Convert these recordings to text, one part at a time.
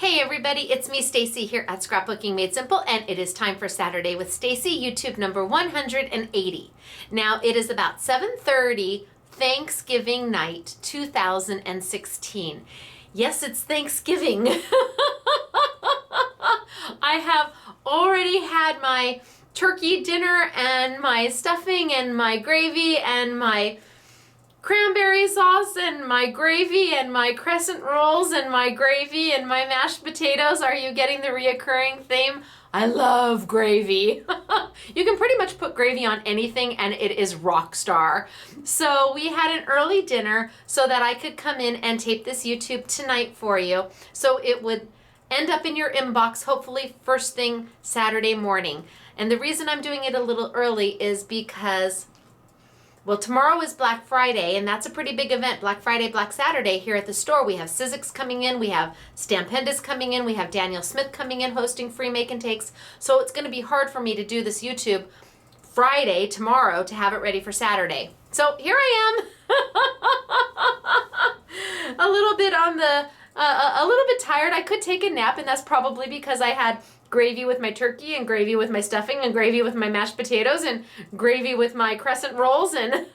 Hey everybody, it's me Stacy here at Scrapbooking Made Simple, and it is time for Saturday with Stacy, YouTube number 180. Now it is about 7:30 Thanksgiving night 2016. Yes, it's Thanksgiving. I have already had my turkey dinner and my stuffing and my gravy and my cranberry sauce and my gravy and my crescent rolls and my gravy and my mashed potatoes. Are you getting the reoccurring theme? I love gravy. You can pretty much put gravy on anything and it is rock star. So we had an early dinner so that I could come in and tape this YouTube tonight for you. So it would end up in your inbox hopefully first thing Saturday morning. And the reason I'm doing it a little early is because, well, tomorrow is Black Friday, and that's a pretty big event. Black Friday, Black Saturday here at the store. We have Sizzix coming in, we have Stampendous coming in, we have Daniel Smith coming in hosting free make and takes. So it's going to be hard for me to do this YouTube Friday, tomorrow, to have it ready for Saturday. So here I am. A little bit tired. I could take a nap, and that's probably because I had gravy with my turkey and gravy with my stuffing and gravy with my mashed potatoes and gravy with my crescent rolls, and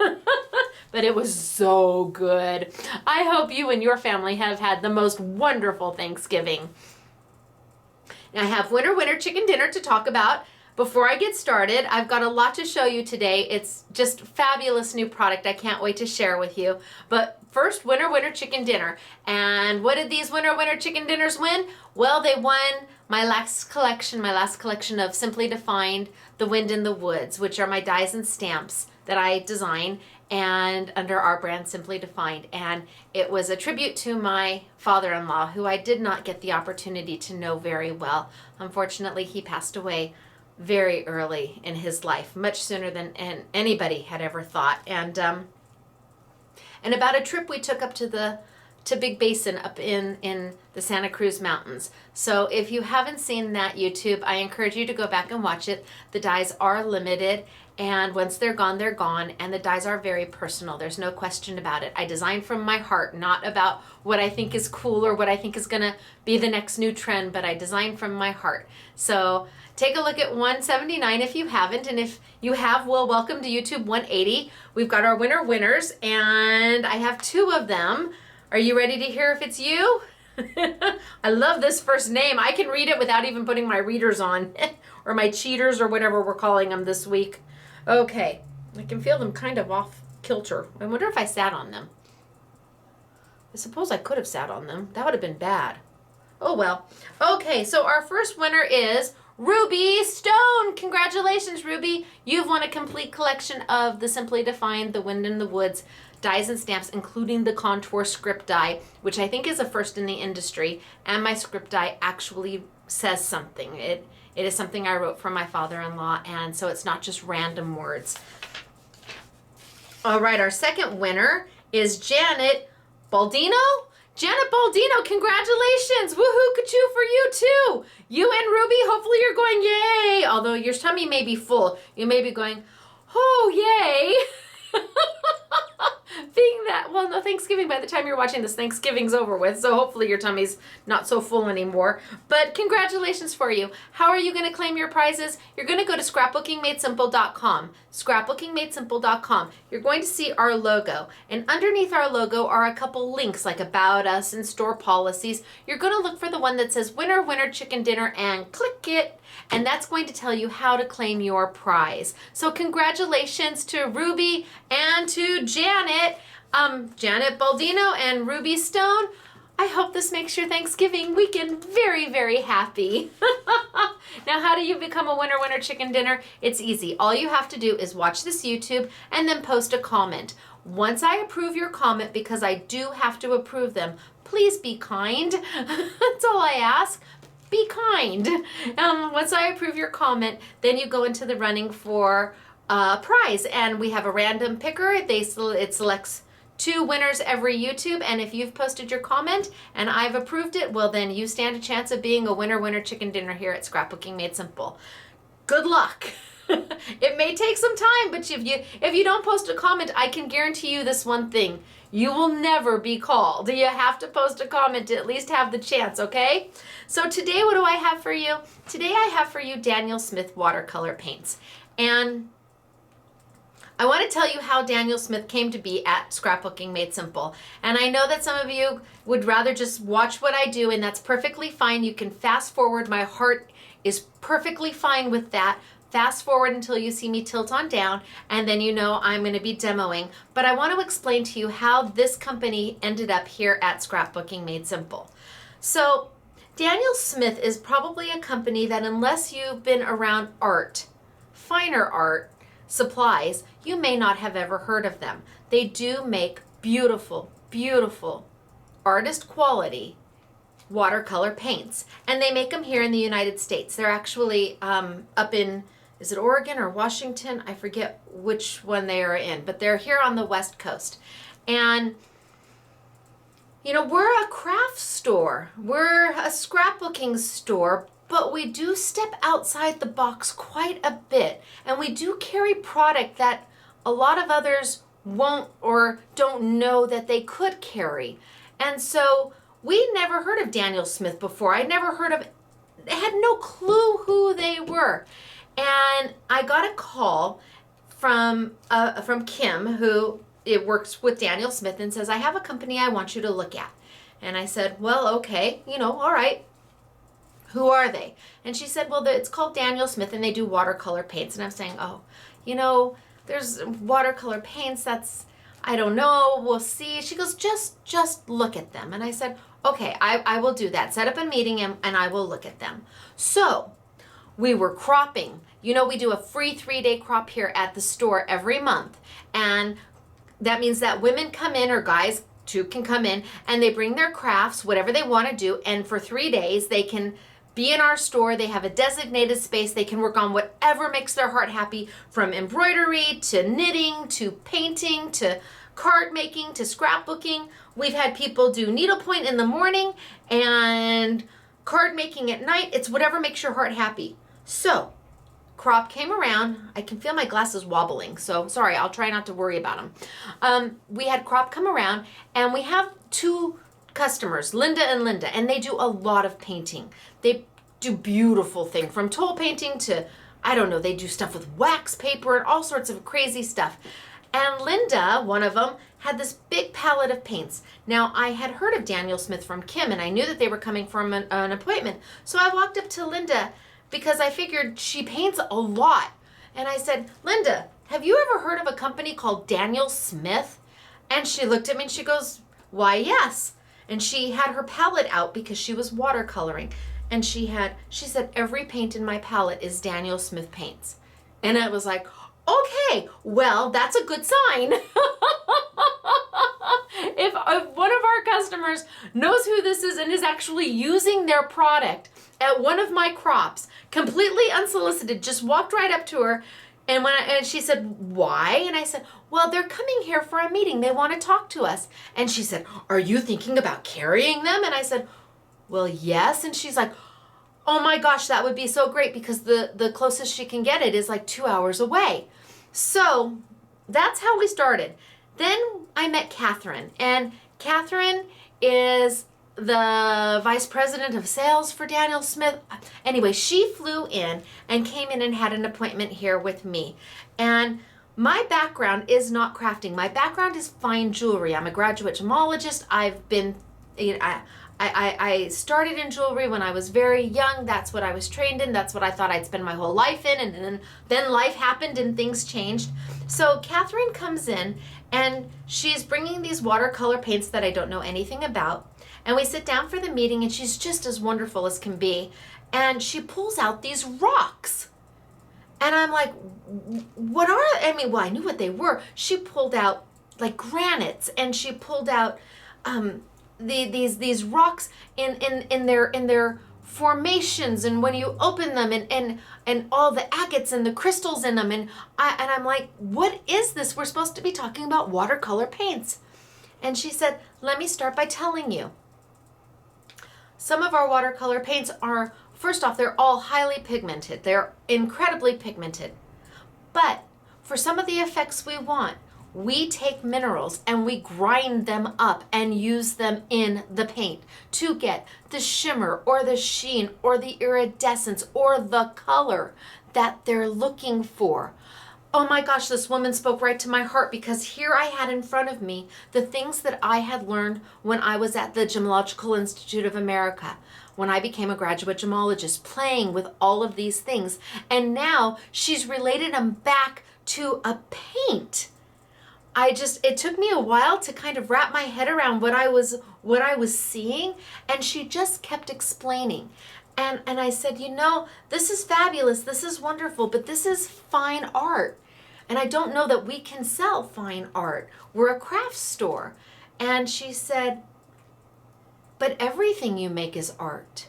but it was so good. I hope you and your family have had the most wonderful Thanksgiving. And I have winter chicken dinner to talk about. Before I get started, I've got a lot to show you today. It's just fabulous new product I can't wait to share with you. But first, winter chicken dinner. And what did these winter chicken dinners win? Well, they won my last collection of Simply Defined, The Wind in the Woods, which are my dies and stamps that I design and under our brand Simply Defined. And it was a tribute to my father-in-law, who I did not get the opportunity to know very well. Unfortunately, he passed away very early in his life, much sooner than anybody had ever thought. And about a trip we took up to Big Basin up in the Santa Cruz Mountains. So if you haven't seen that YouTube, I encourage you to go back and watch it. The dies are limited, and once they're gone, and the dies are very personal. There's no question about it. I design from my heart, not about what I think is cool or what I think is gonna be the next new trend, but I design from my heart. So take a look at 179 if you haven't, and if you have, well, welcome to YouTube 180. We've got our winner winners, and I have two of them. Are you ready to hear if it's you? I love this first name. I can read it without even putting my readers on, or my cheaters, or whatever we're calling them this week. Okay, I can feel them kind of off kilter. I wonder if I sat on them. I suppose I could have sat on them. That would have been bad. Oh well. Okay, so our first winner is Ruby Stone. Congratulations, Ruby. You've won a complete collection of the Simply Defined, The Wind in the Woods dies and stamps, including the contour script die, which I think is a first in the industry, and my script die actually says something. It is something I wrote for my father-in-law, and so it's not just random words. All right, our second winner is Janet Baldino. Janet Baldino, congratulations! Woohoo, ka-choo for you too! You and Ruby, hopefully you're going yay! Although your tummy may be full. You may be going, oh, yay! Being that, well, no, Thanksgiving, by the time you're watching this, Thanksgiving's over with, so hopefully your tummy's not so full anymore. But congratulations for you. How are you going to claim your prizes? You're going to go to scrapbookingmadesimple.com. Scrapbookingmadesimple.com. You're going to see our logo, and underneath our logo are a couple links like About Us and Store Policies. You're going to look for the one that says Winter Chicken Dinner and click it, and that's going to tell you how to claim your prize. So congratulations to Ruby and to Janet. Janet Baldino and Ruby Stone. I hope this makes your Thanksgiving weekend very, very happy. Now, how do you become a winner chicken dinner? It's easy. All you have to do is watch this YouTube and then post a comment. Once I approve your comment, because I do have to approve them, please be kind. That's all I ask. Be kind. Once I approve your comment, then you go into the running for a prize, and we have a random picker. It selects 2 winners every YouTube, and if you've posted your comment and I've approved it, well, then you stand a chance of being a winner chicken dinner here at Scrapbooking Made Simple. Good luck. It may take some time, but if you don't post a comment, I can guarantee you this one thing. You will never be called. You have to post a comment to at least have the chance, okay? So today, what do I have for you? Today I have for you Daniel Smith watercolor paints. And I want to tell you how Daniel Smith came to be at Scrapbooking Made Simple. And I know that some of you would rather just watch what I do, and that's perfectly fine. You can fast forward. My heart is perfectly fine with that. Fast forward until you see me tilt on down, and then you know I'm going to be demoing. But I want to explain to you how this company ended up here at Scrapbooking Made Simple. So Daniel Smith is probably a company that, unless you've been around art, finer art, supplies, you may not have ever heard of them. They do make beautiful, beautiful artist quality watercolor paints, and they make them here in the United States. They're actually up in, is it Oregon or Washington? I forget which one they are in, but they're here on the West Coast. And you know, we're a craft store, we're a scrapbooking store, but we do step outside the box quite a bit, and we do carry product that a lot of others won't or don't know that they could carry. And so we never heard of Daniel Smith before. I never heard of, had no clue who they were. And I got a call from Kim, who works with Daniel Smith, and says, I have a company I want you to look at. And I said, well, okay, you know, all right. Who are they? And she said, well, it's called Daniel Smith, and they do watercolor paints. And I'm saying, oh, you know, there's watercolor paints. That's, I don't know. We'll see. She goes, just look at them. And I said, okay, I will do that. Set up a meeting, and I will look at them. So we were cropping. You know, we do a free 3-day crop here at the store every month. And that means that women come in, or guys too can come in, and they bring their crafts, whatever they want to do. And for 3 days, they can be in our store. They have a designated space. They can work on whatever makes their heart happy, from embroidery to knitting to painting to card making to scrapbooking. We've had people do needlepoint in the morning and card making at night. It's whatever makes your heart happy. So crop came around. I can feel my glasses wobbling, so sorry, I'll try not to worry about them. We had crop come around, and we have 2 customers, Linda, and they do a lot of painting. They do beautiful things, from toll painting to, I don't know, they do stuff with wax paper and all sorts of crazy stuff. And Linda, one of them, had this big palette of paints. Now, I had heard of Daniel Smith from Kim, and I knew that they were coming from an appointment. So I walked up to Linda because I figured she paints a lot. And I said, Linda, have you ever heard of a company called Daniel Smith? And she looked at me and she goes, why, yes. And she had her palette out because she was watercoloring. And she said, every paint in my palette is Daniel Smith paints. And I was like, okay, well, that's a good sign. If one of our customers knows who this is and is actually using their product at one of my crops, completely unsolicited, just walked right up to her, and she said, why? And I said, well, they're coming here for a meeting. They want to talk to us. And she said, are you thinking about carrying them? And I said, well, yes. And she's like, oh my gosh, that would be so great, because the closest she can get it is like 2 hours away. So that's how we started. Then I met Catherine, and Catherine is the vice president of sales for Daniel Smith. Anyway, she flew in and came in and had an appointment here with me. And my background is not crafting. My background is fine jewelry. I'm a graduate gemologist. I've been, I started in jewelry when I was very young. That's what I was trained in. That's what I thought I'd spend my whole life in. And then life happened and things changed. So Catherine comes in, and she's bringing these watercolor paints that I don't know anything about. And we sit down for the meeting, and she's just as wonderful as can be. And she pulls out these rocks. And I'm like, what are, I mean, well, I knew what they were. She pulled out like granites, and she pulled out these rocks in their formations, and when you open them, and all the agates and the crystals in them, and I'm like, what is this? We're supposed to be talking about watercolor paints. And she said, let me start by telling you. Some of our watercolor paints are, first off, they're all highly pigmented. They're incredibly pigmented. But for some of the effects we want, we take minerals and we grind them up and use them in the paint to get the shimmer or the sheen or the iridescence or the color that they're looking for. Oh my gosh, this woman spoke right to my heart, because here I had in front of me the things that I had learned when I was at the Gemological Institute of America, when I became a graduate gemologist, playing with all of these things. And now she's related them back to a paint. It took me a while to kind of wrap my head around what I was seeing, and she just kept explaining. And I said, this is fabulous, this is wonderful, but this is fine art. And I don't know that we can sell fine art. We're a craft store. And she said, but everything you make is art.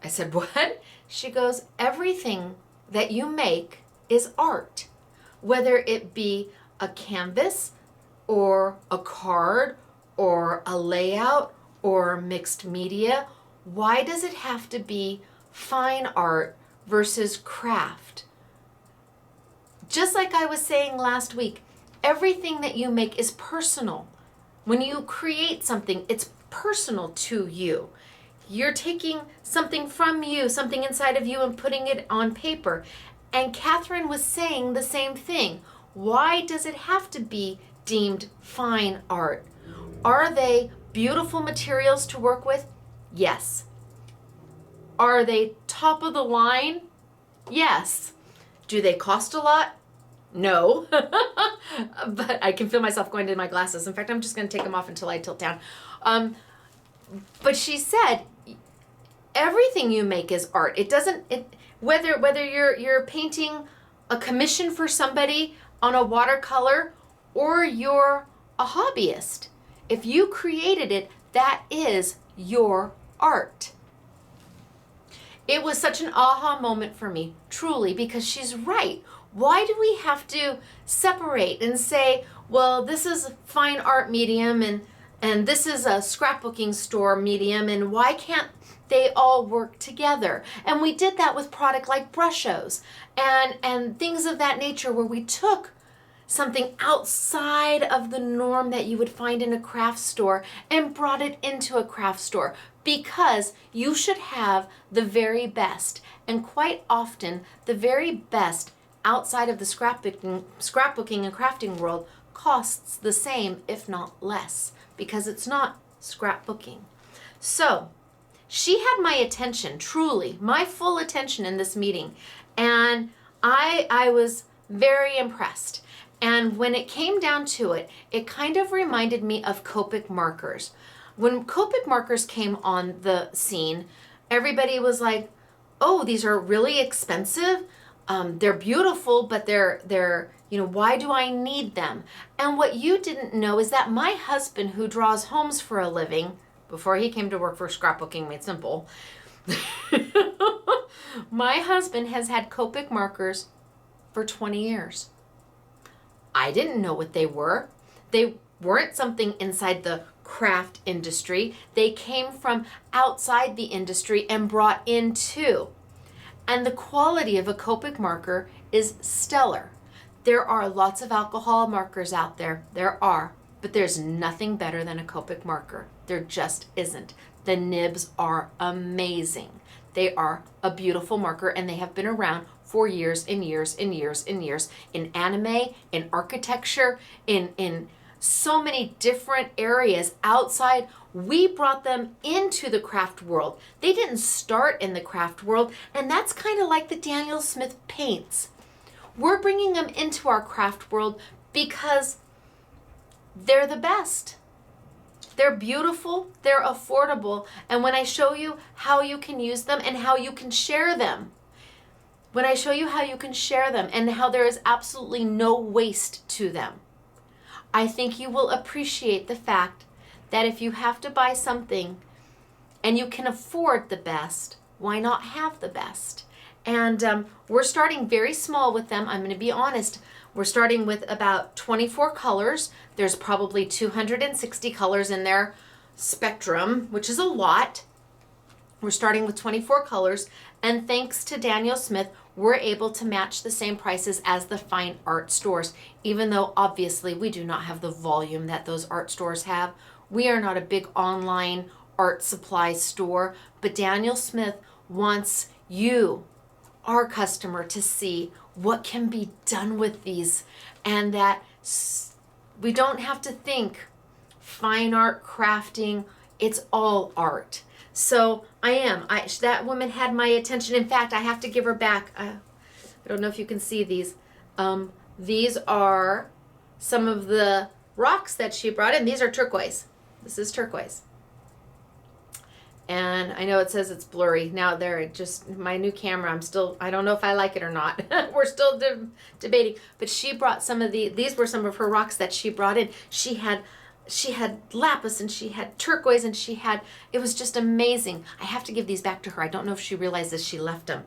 I said, what? She goes, everything that you make is art. Whether it be a canvas or a card or a layout or mixed media, why does it have to be fine art versus craft? Just like I was saying last week, everything that you make is personal. When you create something, it's personal to you. You're taking something from you, something inside of you, and putting it on paper. And Catherine was saying the same thing. Why does it have to be deemed fine art? Are they beautiful materials to work with? Yes. Are they top of the line? Yes. Do they cost a lot? No. But I can feel myself going to my glasses. In fact, I'm just going to take them off until I tilt down. But she said, everything you make is art. Whether you're painting a commission for somebody on a watercolor or you're a hobbyist, if you created it, that is your art. It was such an aha moment for me, truly, because she's right. Why do we have to separate and say, well, this is a fine art medium and this is a scrapbooking store medium, and why can't they all work together? And we did that with product like brushos and things of that nature, where we took something outside of the norm that you would find in a craft store and brought it into a craft store, because you should have the very best. And quite often, the very best outside of the scrapbooking and crafting world costs the same, if not less, because it's not scrapbooking. So she had my attention, truly, my full attention in this meeting. And I was very impressed. And when it came down to it, it kind of reminded me of Copic markers. When Copic markers came on the scene, everybody was like, oh, these are really expensive. They're beautiful, but they're why do I need them? And what you didn't know is that my husband, who draws homes for a living, before he came to work for Scrapbooking Made Simple, my husband has had Copic markers for 20 years. I didn't know what they were. They weren't something inside the craft industry. They came from outside the industry and brought into. And the quality of a Copic marker is stellar. There are lots of alcohol markers out there. There are. But there's nothing better than a Copic marker. There just isn't. The nibs are amazing. They are a beautiful marker, and they have been around for years and years and years and years, in anime, in architecture, in so many different areas outside. We brought them into the craft world. They didn't start in the craft world, and that's kind of like the Daniel Smith paints. We're bringing them into our craft world because they're the best. They're beautiful, they're affordable, and when I show you how you can use them and how you can share them, when I show you how you can share them and how there is absolutely no waste to them, I think you will appreciate the fact that if you have to buy something and you can afford the best, why not have the best? And we're starting very small with them. I'm going to be honest. We're starting with about 24 colors. There's probably 260 colors in their spectrum, which is a lot. We're starting with 24 colors, and thanks to Daniel Smith, we're able to match the same prices as the fine art stores, even though obviously we do not have the volume that those art stores have. We are not a big online art supply store, but Daniel Smith wants you, our customer, to see what can be done with these, and that we don't have to think fine art, crafting, it's all art. So that woman had my attention. In fact, I have to give her back. I don't know if you can see these. These are some of the rocks that she brought in. These are turquoise. This is turquoise. And I know it says it's blurry. Now my new camera, I don't know if I like it or not. We're still debating. But she brought these were some of her rocks that she brought in. She had lapis, and she had turquoise, and it was just amazing. I have to give these back to her. I don't know if she realizes she left them.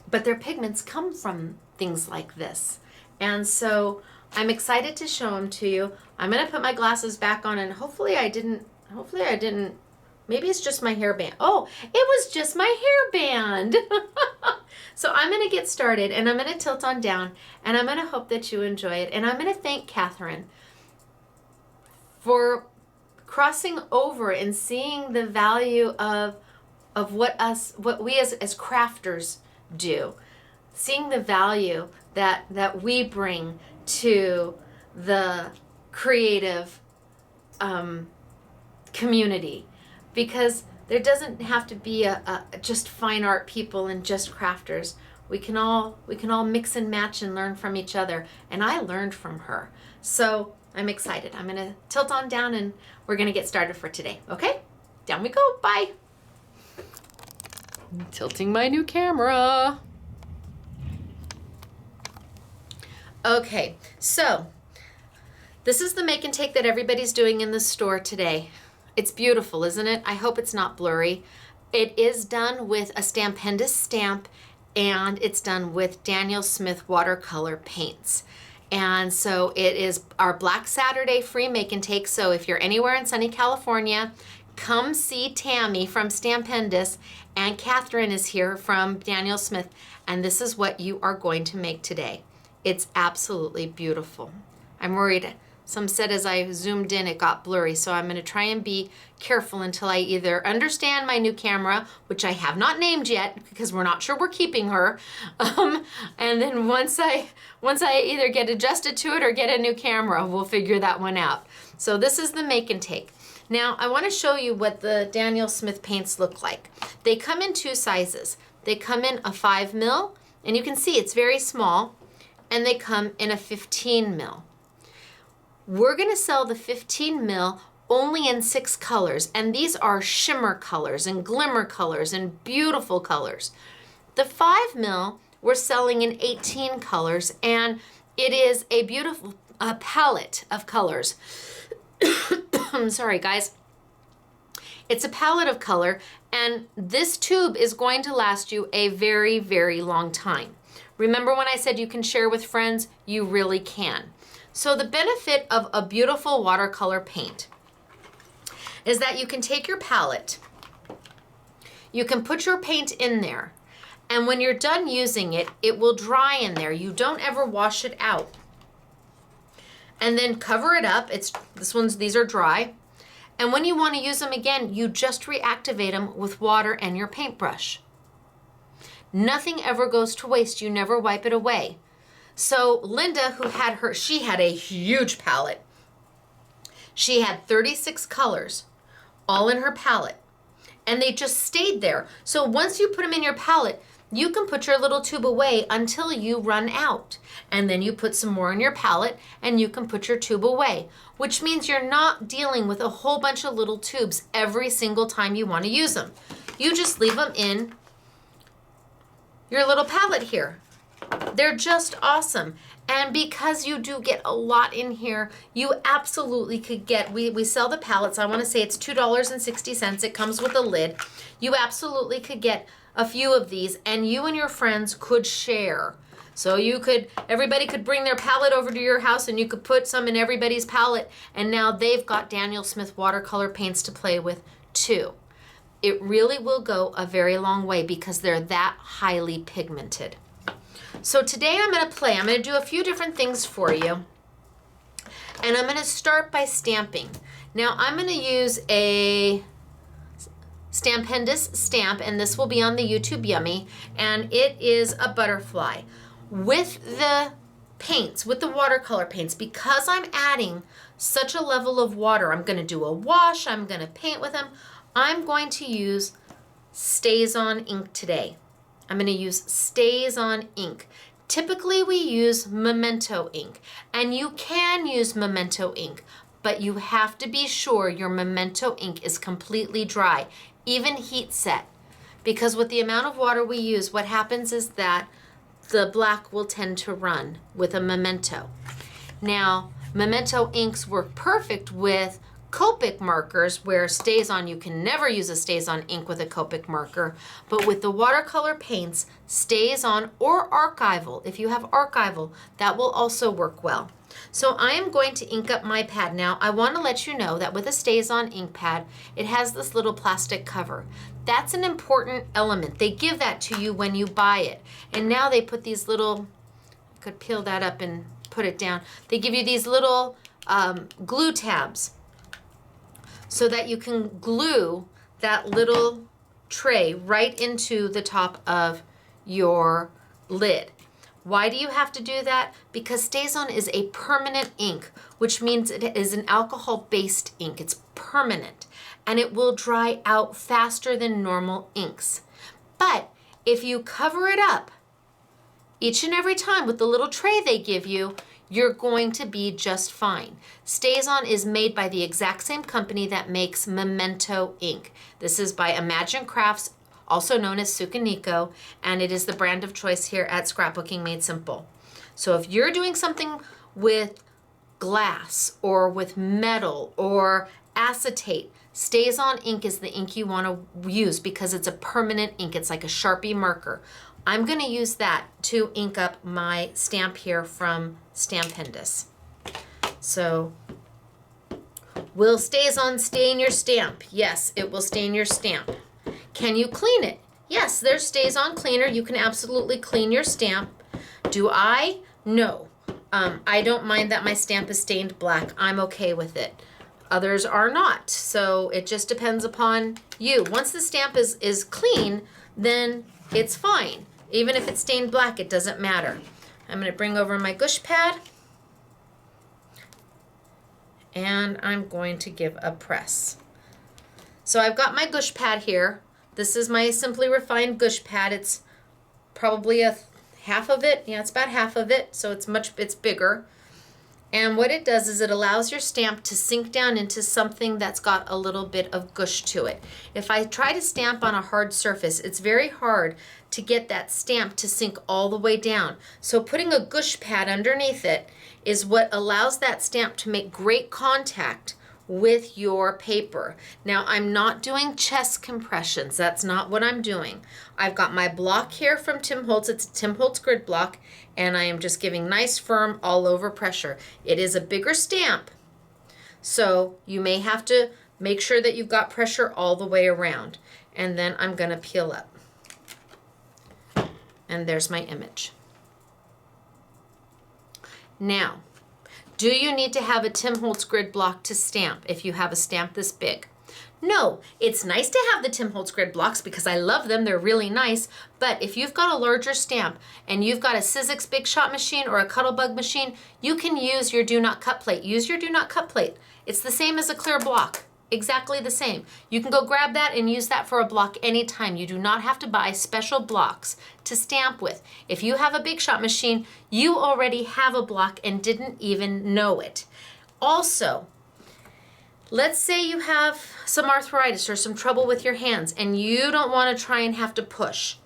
But their pigments come from things like this. And so I'm excited to show them to you. I'm going to put my glasses back on, and hopefully I didn't, maybe it's just my hairband. Oh, it was just my hairband. So I'm going to get started, and I'm going to tilt on down, and I'm going to hope that you enjoy it. And I'm going to thank Catherine for crossing over and seeing the value of what we as crafters do, seeing the value that we bring to the creative community, because there doesn't have to be a just fine art people and just crafters. We can all mix and match and learn from each other, and I learned from her. So I'm excited. I'm going to tilt on down, and we're going to get started for today. Okay? Down we go. Bye. I'm tilting my new camera. Okay, so this is the make and take that everybody's doing in the store today. It's beautiful, isn't it? I hope it's not blurry. It is done with a Stampendous stamp, and it's done with Daniel Smith watercolor paints. And so it is our Black Saturday free make and take. So if you're anywhere in sunny California, come see Tammy from Stampendous, and Catherine is here from Daniel Smith, and this is what you are going to make today. It's absolutely beautiful. I'm worried. Some said as I zoomed in, it got blurry, so I'm going to try and be careful until I either understand my new camera, which I have not named yet because we're not sure we're keeping her, and then once I either get adjusted to it or get a new camera, we'll figure that one out. So this is the make and take. Now I want to show you what the Daniel Smith paints look like. They come in two sizes. They come in a 5 mil, and you can see it's very small, and they come in a 15 mil. We're going to sell the 15 mil only in 6 colors, and these are shimmer colors and glimmer colors and beautiful colors. The 5 mil we're selling in 18 colors, and it is a beautiful palette of colors. I'm sorry, guys. It's a palette of color, and this tube is going to last you a very, very long time. Remember when I said you can share with friends? You really can. So the benefit of a beautiful watercolor paint is that you can take your palette, you can put your paint in there, and when you're done using it, it will dry in there. You don't ever wash it out. And then cover it up. These are dry. And when you want to use them again, you just reactivate them with water and your paintbrush. Nothing ever goes to waste. You never wipe it away. So Linda, she had a huge palette. She had 36 colors all in her palette, and they just stayed there. So once you put them in your palette, you can put your little tube away until you run out. And then you put some more in your palette, and you can put your tube away, which means you're not dealing with a whole bunch of little tubes every single time you want to use them. You just leave them in your little palette here. They're just awesome. And because you do get a lot in here, you absolutely could get, we sell the palettes, I want to say it's $2.60. It comes with a lid. You absolutely could get a few of these, and you and your friends could share. So everybody could bring their palette over to your house, and you could put some in everybody's palette, and now they've got Daniel Smith watercolor paints to play with too. it really will go a very long way because they're that highly pigmented. So today I'm going to play. I'm going to do a few different things for you. And I'm going to start by stamping. Now I'm going to use a Stampendous stamp, and this will be on the YouTube Yummy, and it is a butterfly. With the paints, with the watercolor paints, because I'm adding such a level of water, I'm going to do a wash, I'm going to paint with them, I'm going to use StazOn ink today. I'm going to use StazOn ink. Typically we use Memento ink, and you can use Memento ink, but you have to be sure your Memento ink is completely dry, even heat set, because with the amount of water we use, what happens is that the black will tend to run with a Memento. Now, Memento inks work perfect with Copic markers, where StazOn, you can never use a StazOn ink with a Copic marker, but with the watercolor paints, StazOn or Archival, if you have Archival, that will also work well. So I am going to ink up my pad. Now, I want to let you know that with a StazOn ink pad, it has this little plastic cover. That's an important element. They give that to you when you buy it. And now they put these little, I could peel that up and put it down. They give you these little glue tabs so that you can glue that little tray right into the top of your lid. Why do you have to do that? Because StazOn is a permanent ink, which means it is an alcohol-based ink. It's permanent, and it will dry out faster than normal inks. But if you cover it up each and every time with the little tray they give you, you're going to be just fine. StazOn is made by the exact same company that makes Memento ink. This is by Imagine Crafts, also known as Sukaniko, and it is the brand of choice here at Scrapbooking Made Simple. So if you're doing something with glass or with metal or acetate, StazOn ink is the ink you want to use because it's a permanent ink. It's like a Sharpie marker. I'm going to use that to ink up my stamp here from Stampendous. So, will StazOn stain your stamp? Yes, it will stain your stamp. Can you clean it? Yes, there's StazOn cleaner. You can absolutely clean your stamp. Do I? No. I don't mind that my stamp is stained black. I'm okay with it. Others are not. So it just depends upon you. Once the stamp is clean, then it's fine. Even if it's stained black, it doesn't matter. I'm going to bring over my gush pad, and I'm going to give a press. So I've got my gush pad here. This is my Simply Refined gush pad. It's probably a half of it. Yeah, it's about half of it, so it's bigger. And what it does is it allows your stamp to sink down into something that's got a little bit of gush to it. If I try to stamp on a hard surface, it's very hard to get that stamp to sink all the way down. So putting a gush pad underneath it is what allows that stamp to make great contact with your paper. Now, I'm not doing chest compressions. That's not what I'm doing. I've got my block here from Tim Holtz. It's a Tim Holtz grid block, and I am just giving nice, firm, all over pressure. It is a bigger stamp, so you may have to make sure that you've got pressure all the way around. And then I'm gonna peel up. And there's my image. Now, do you need to have a Tim Holtz grid block to stamp if you have a stamp this big? No, it's nice to have the Tim Holtz grid blocks because I love them, they're really nice, but if you've got a larger stamp and you've got a Sizzix Big Shot machine or a Cuttlebug machine, you can use your Do Not Cut plate. Use your Do Not Cut plate. It's the same as a clear block. Exactly the same. You can go grab that and use that for a block anytime. You do not have to buy special blocks to stamp with. If you have a Big Shot machine, you already have a block and didn't even know it. Also, let's say you have some arthritis or some trouble with your hands and you don't want to try and have to push.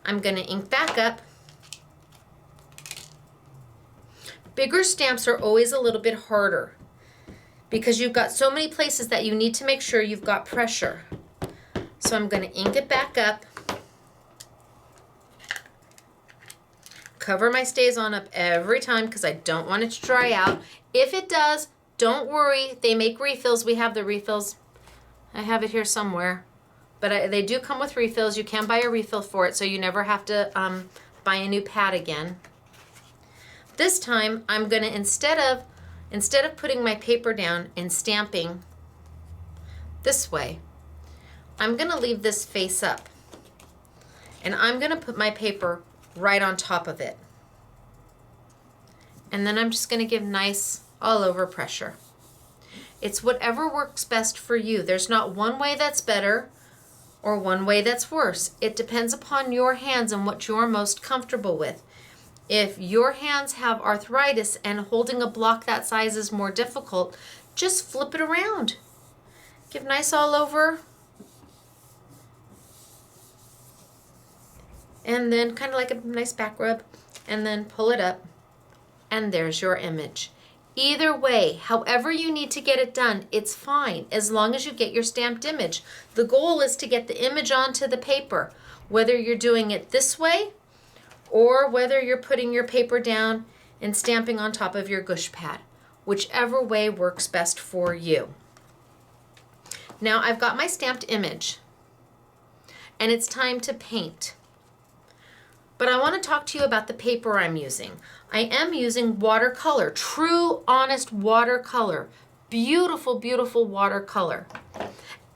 I'm going to ink back up. Bigger stamps are always a little bit harder because you've got so many places that you need to make sure you've got pressure. So I'm going to ink it back up, cover my StazOn up every time because I don't want it to dry out. If it does, don't worry, they make refills. We have the refills. I have it here somewhere. but they do come with refills. You can buy a refill for it, so you never have to buy a new pad again. This time, I'm gonna, instead of putting my paper down and stamping this way, I'm gonna leave this face up. And I'm gonna put my paper right on top of it. And then I'm just gonna give nice all over pressure. It's whatever works best for you. There's not one way that's better or one way that's worse. It depends upon your hands and what you're most comfortable with. If your hands have arthritis and holding a block that size is more difficult, just flip it around. Give nice all over. And then kind of like a nice back rub, and then pull it up, and there's your image. Either way, however you need to get it done, it's fine, as long as you get your stamped image. The goal is to get the image onto the paper, whether you're doing it this way, or whether you're putting your paper down and stamping on top of your gush pad, whichever way works best for you. Now I've got my stamped image, and it's time to paint. But I want to talk to you about the paper I'm using. I am using watercolor, true, honest watercolor. Beautiful, beautiful watercolor.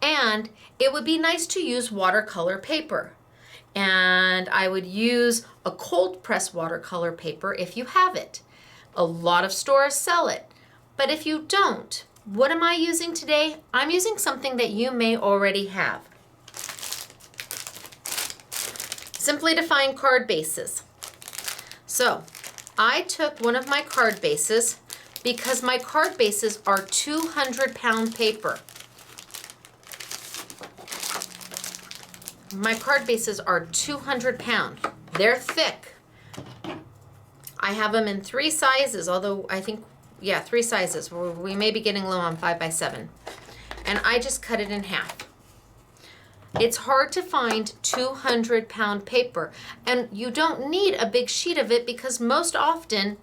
And it would be nice to use watercolor paper. And I would use a cold press watercolor paper if you have it. A lot of stores sell it. But if you don't, what am I using today? I'm using something that you may already have. Simply Defined card bases. So I took one of my card bases because my card bases are 200-pound paper. My card bases are 200 pound. They're thick. I have them in 3 sizes, although I think, yeah, 3 sizes. We may be getting low on 5x7. And I just cut it in half. It's hard to find 200-pound paper, and you don't need a big sheet of it because most often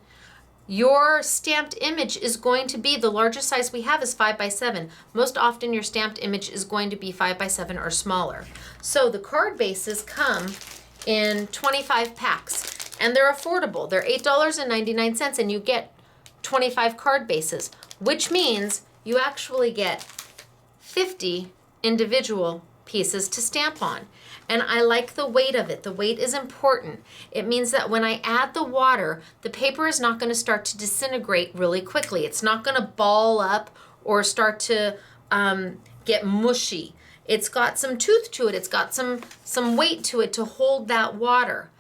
your stamped image is going to be, the largest size we have is 5x7. Most often your stamped image is going to be 5x7 or smaller. So the card bases come in 25 packs, and they're affordable. They're $8.99, and you get 25 card bases, which means you actually get 50 individual pieces to stamp on. And I like the weight of it. The weight is important. It means that when I add the water, the paper is not going to start to disintegrate really quickly. It's not going to ball up or start to get mushy. It's got some tooth to it. It's got some weight to it to hold that water.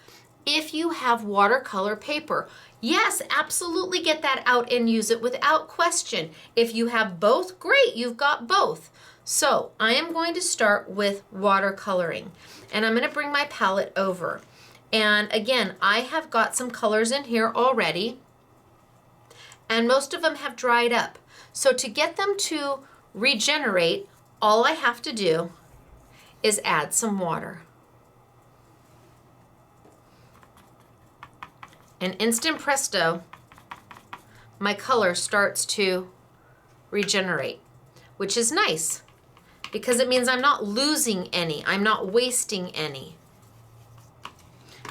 If you have watercolor paper, yes, absolutely get that out and use it without question. If you have both, great, you've got both. So I am going to start with watercoloring, and I'm going to bring my palette over. And again, I have got some colors in here already, and most of them have dried up. So to get them to regenerate, all I have to do is add some water. And instant presto, my color starts to regenerate, which is nice, because it means I'm not losing any, I'm not wasting any.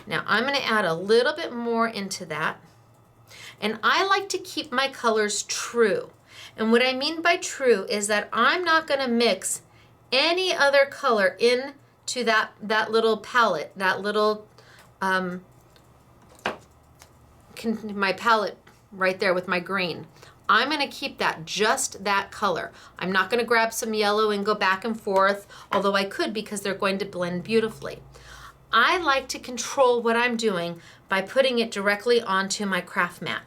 Now I'm going to add a little bit more into that. And I like to keep my colors true. And what I mean by true is that I'm not going to mix any other color into that little palette, that little, my palette right there with my green. I'm going to keep that just that color. I'm not going to grab some yellow and go back and forth, although I could because they're going to blend beautifully. I like to control what I'm doing by putting it directly onto my craft mat.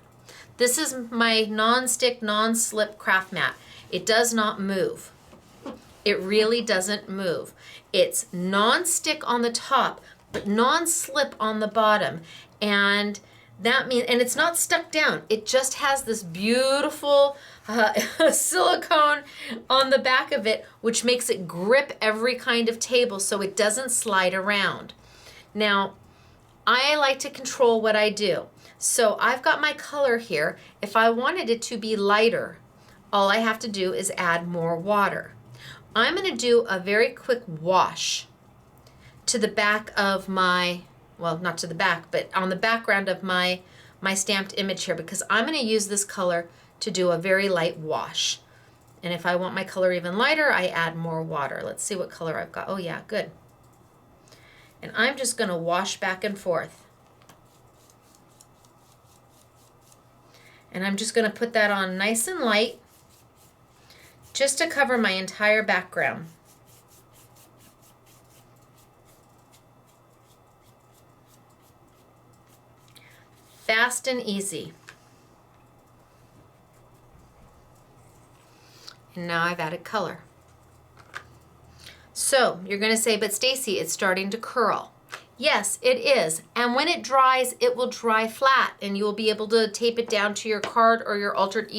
This is my non-stick, non-slip craft mat. It does not move. It really doesn't move. It's non-stick on the top, but non-slip on the bottom. And that means, and it's not stuck down. It just has this beautiful silicone on the back of it, which makes it grip every kind of table so it doesn't slide around. Now, I like to control what I do. So I've got my color here. If I wanted it to be lighter, all I have to do is add more water. I'm going to do a very quick wash to the back of my, well, not to the back, but on the background of my stamped image here, because I'm going to use this color to do a very light wash. And if I want my color even lighter, I add more water. Let's see what color I've got. Oh yeah, good. And I'm just going to wash back and forth. And I'm just going to put that on nice and light, just to cover my entire background. Fast and easy. And now I've added color. So you're going to say, but Stacy, it's starting to curl. Yes, it is. And when it dries, it will dry flat and you'll be able to tape it down to your card or your altered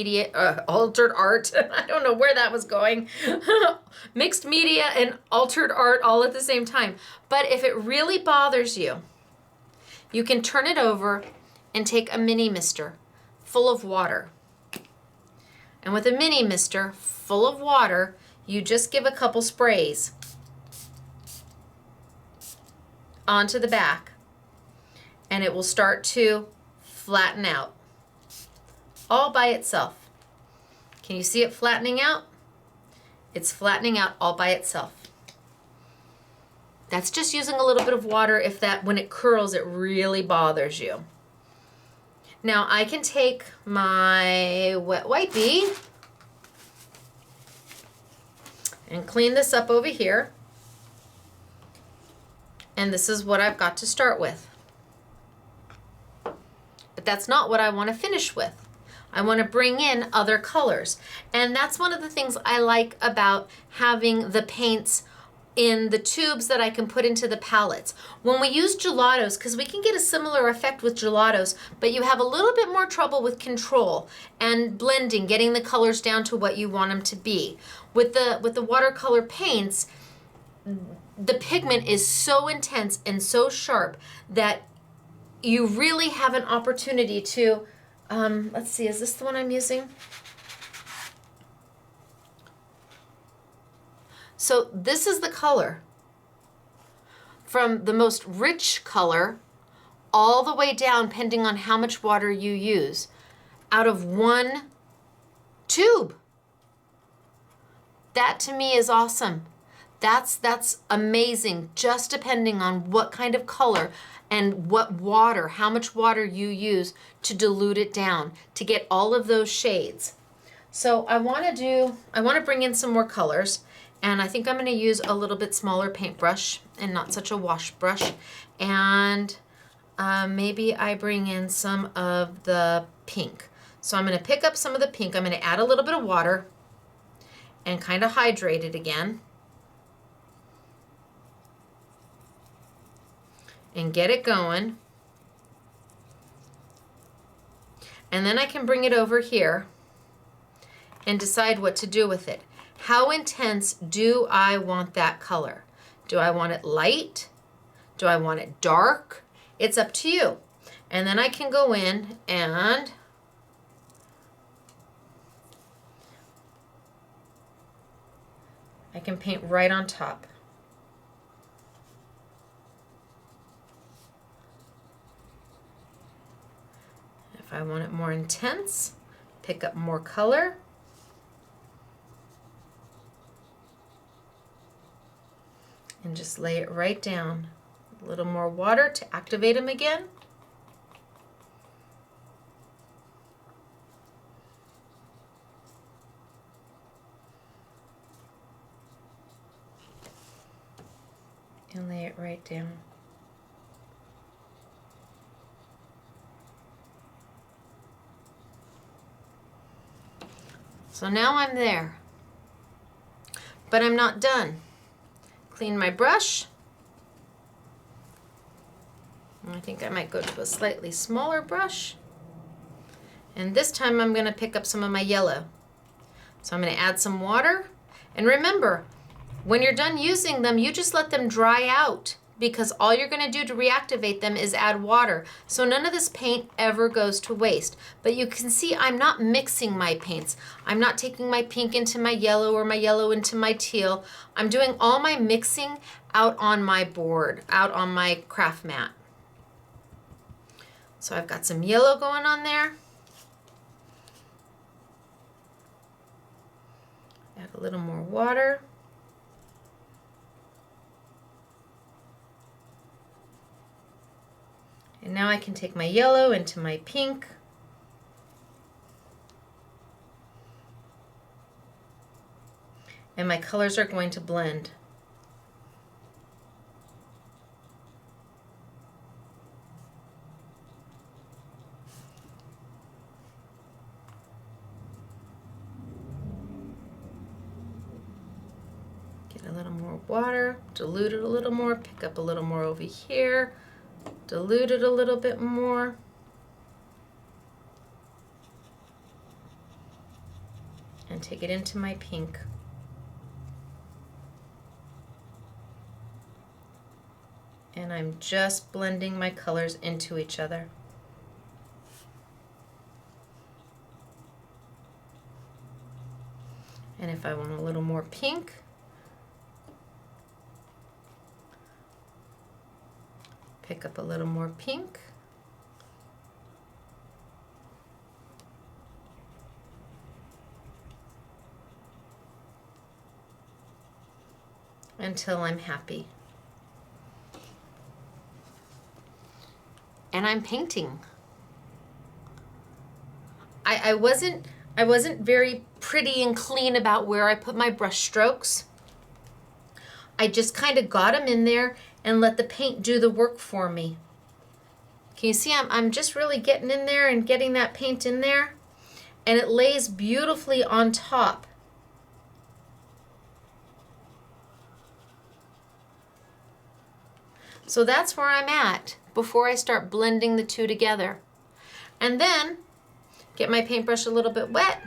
art. I don't know where that was going. Mixed media and altered art all at the same time. But if it really bothers you, you can turn it over and take a mini mister full of water. And with a mini mister full of water, you just give a couple sprays onto the back and it will start to flatten out all by itself. Can you see it flattening out? It's flattening out all by itself. That's just using a little bit of water if that, when it curls, it really bothers you. Now I can take my wet wipey and clean this up over here. And this is what I've got to start with. But that's not what I want to finish with. I want to bring in other colors. And that's one of the things I like about having the paints in the tubes that I can put into the palettes. When we use gelatos, because we can get a similar effect with gelatos, but you have a little bit more trouble with control and blending, getting the colors down to what you want them to be. With the watercolor paints, the pigment is so intense and so sharp that you really have an opportunity to, let's see, is this the one I'm using? So this is the color. From the most rich color all the way down, depending on how much water you use, out of one tube. That to me is awesome. That's amazing, just depending on what kind of color and what water, how much water you use to dilute it down to get all of those shades. So I want to bring in some more colors, and I think I'm going to use a little bit smaller paintbrush and not such a wash brush. And maybe I bring in some of the pink. So I'm going to pick up some of the pink. I'm going to add a little bit of water and kind of hydrate it again. And get it going. And then I can bring it over here and decide what to do with it. How intense do I want that color? Do I want it light? Do I want it dark? It's up to you. And then I can go in and I can paint right on top. If I want it more intense, pick up more color. And just lay it right down. A little more water to activate them again. And lay it right down. So now I'm there, but I'm not done. Clean my brush. I think I might go to a slightly smaller brush. And this time I'm going to pick up some of my yellow. So I'm going to add some water. And remember, when you're done using them, you just let them dry out. because all you're going to do to reactivate them is add water. So none of this paint ever goes to waste. But you can see I'm not mixing my paints. I'm not taking my pink into my yellow or my yellow into my teal. I'm doing all my mixing out on my board, out on my craft mat. So I've got some yellow going on there. Add a little more water. And now I can take my yellow into my pink. And my colors are going to blend. A little more water, dilute it a little more, pick up a little more over here, dilute it a little bit more. And take it into my pink. And I'm just blending my colors into each other. And if I want a little more pink, pick up a little more pink. Until I'm happy. And I'm painting. I wasn't very pretty and clean about where I put my brush strokes. I just kind of got them in there and let the paint do the work for me. Can you see I'm just really getting in there and getting that paint in there, and it lays beautifully on top. So that's where I'm at before I start blending the two together. And then get my paintbrush a little bit wet.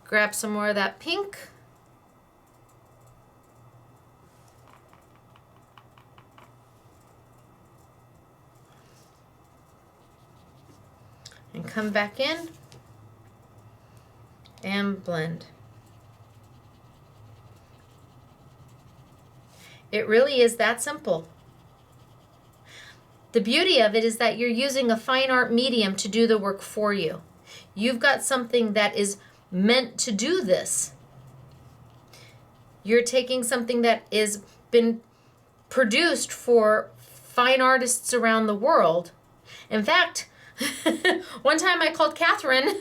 Grab some more of that pink. And come back in and blend. It really is that simple. The beauty of it is that you're using a fine art medium to do the work for you. You've got something that is meant to do this. You're taking something that has been produced for fine artists around the world. In fact, one time I called Catherine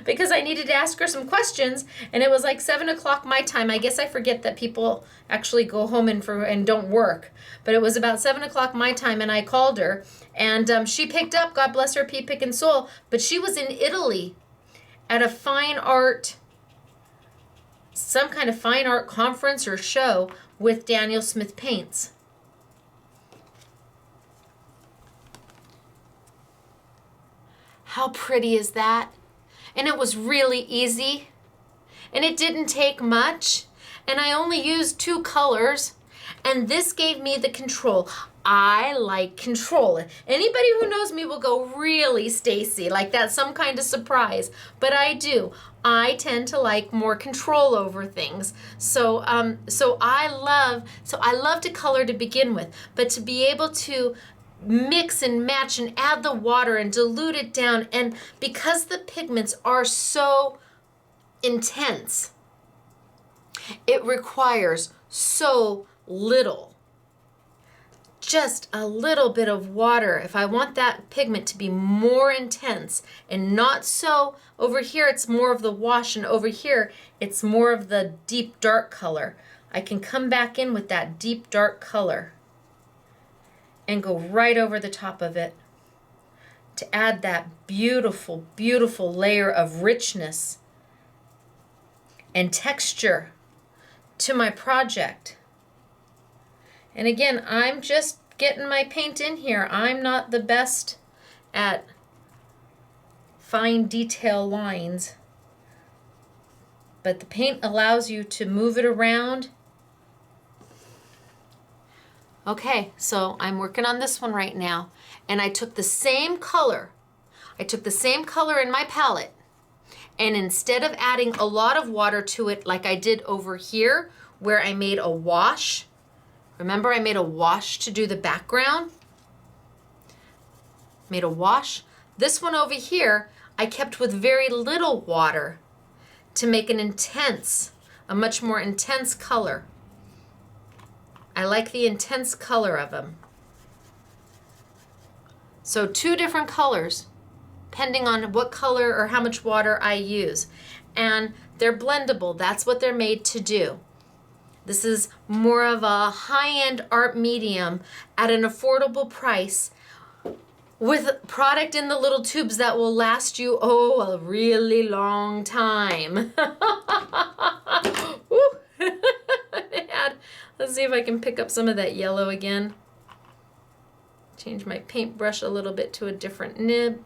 because I needed to ask her some questions, and it was like 7 o'clock my time. I guess I forget that people actually go home and don't work. But it was about 7 o'clock my time, and I called her, and she picked up, God bless her, Pea Pick and Soul, but she was in Italy at a fine art, some kind of fine art conference or show with Daniel Smith Paints. How pretty is that? And it was really easy. And it didn't take much. And I only used 2 colors. And this gave me the control. I like control. Anybody who knows me will go, really, Stacy? Like that's some kind of surprise. But I do. I tend to like more control over things. So I love to color to begin with. But to be able to mix and match and add the water and dilute it down, and because the pigments are so intense, it requires so little, just a little bit of water. If I want that pigment to be more intense and not so, over here it's more of the wash and over here it's more of the deep dark color, I can come back in with that deep dark color and go right over the top of it to add that beautiful, beautiful layer of richness and texture to my project. And again, I'm just getting my paint in here. I'm not the best at fine detail lines, but the paint allows you to move it around. Okay, so I'm working on this one right now, and I took the same color. I took the same color in my palette, and instead of adding a lot of water to it like I did over here where I made a wash, remember I made a wash to do the background? Made a wash. This one over here, I kept with very little water to make a much more intense color. I like the intense color of them. So 2 different colors, depending on what color or how much water I use. And they're blendable. That's what they're made to do. This is more of a high-end art medium at an affordable price with product in the little tubes that will last you, a really long time. Let's see if I can pick up some of that yellow again. Change my paintbrush a little bit to a different nib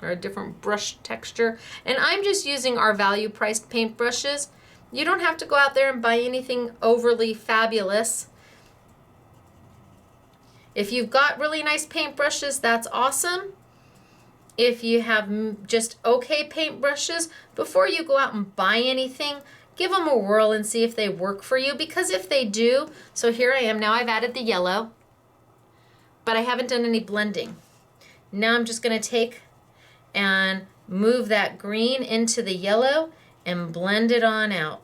or a different brush texture. And I'm just using our value priced paintbrushes. You don't have to go out there and buy anything overly fabulous. If you've got really nice paintbrushes, that's awesome. If you have just okay paintbrushes, before you go out and buy anything, give them a whirl and see if they work for you, because if they do, so here I am, now I've added the yellow, but I haven't done any blending. Now I'm just gonna take and move that green into the yellow and blend it on out.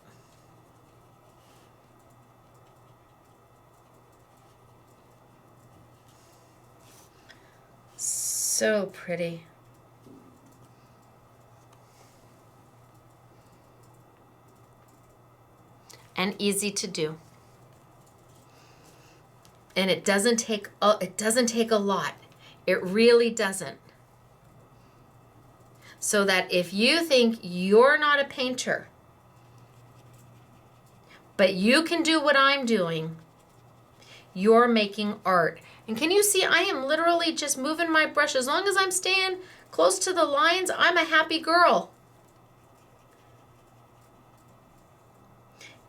So pretty. And easy to do. And it doesn't take a lot. It really doesn't. So that if you think you're not a painter, but you can do what I'm doing, you're making art. And can you see I am literally just moving my brush. As long as I'm staying close to the lines, I'm a happy girl.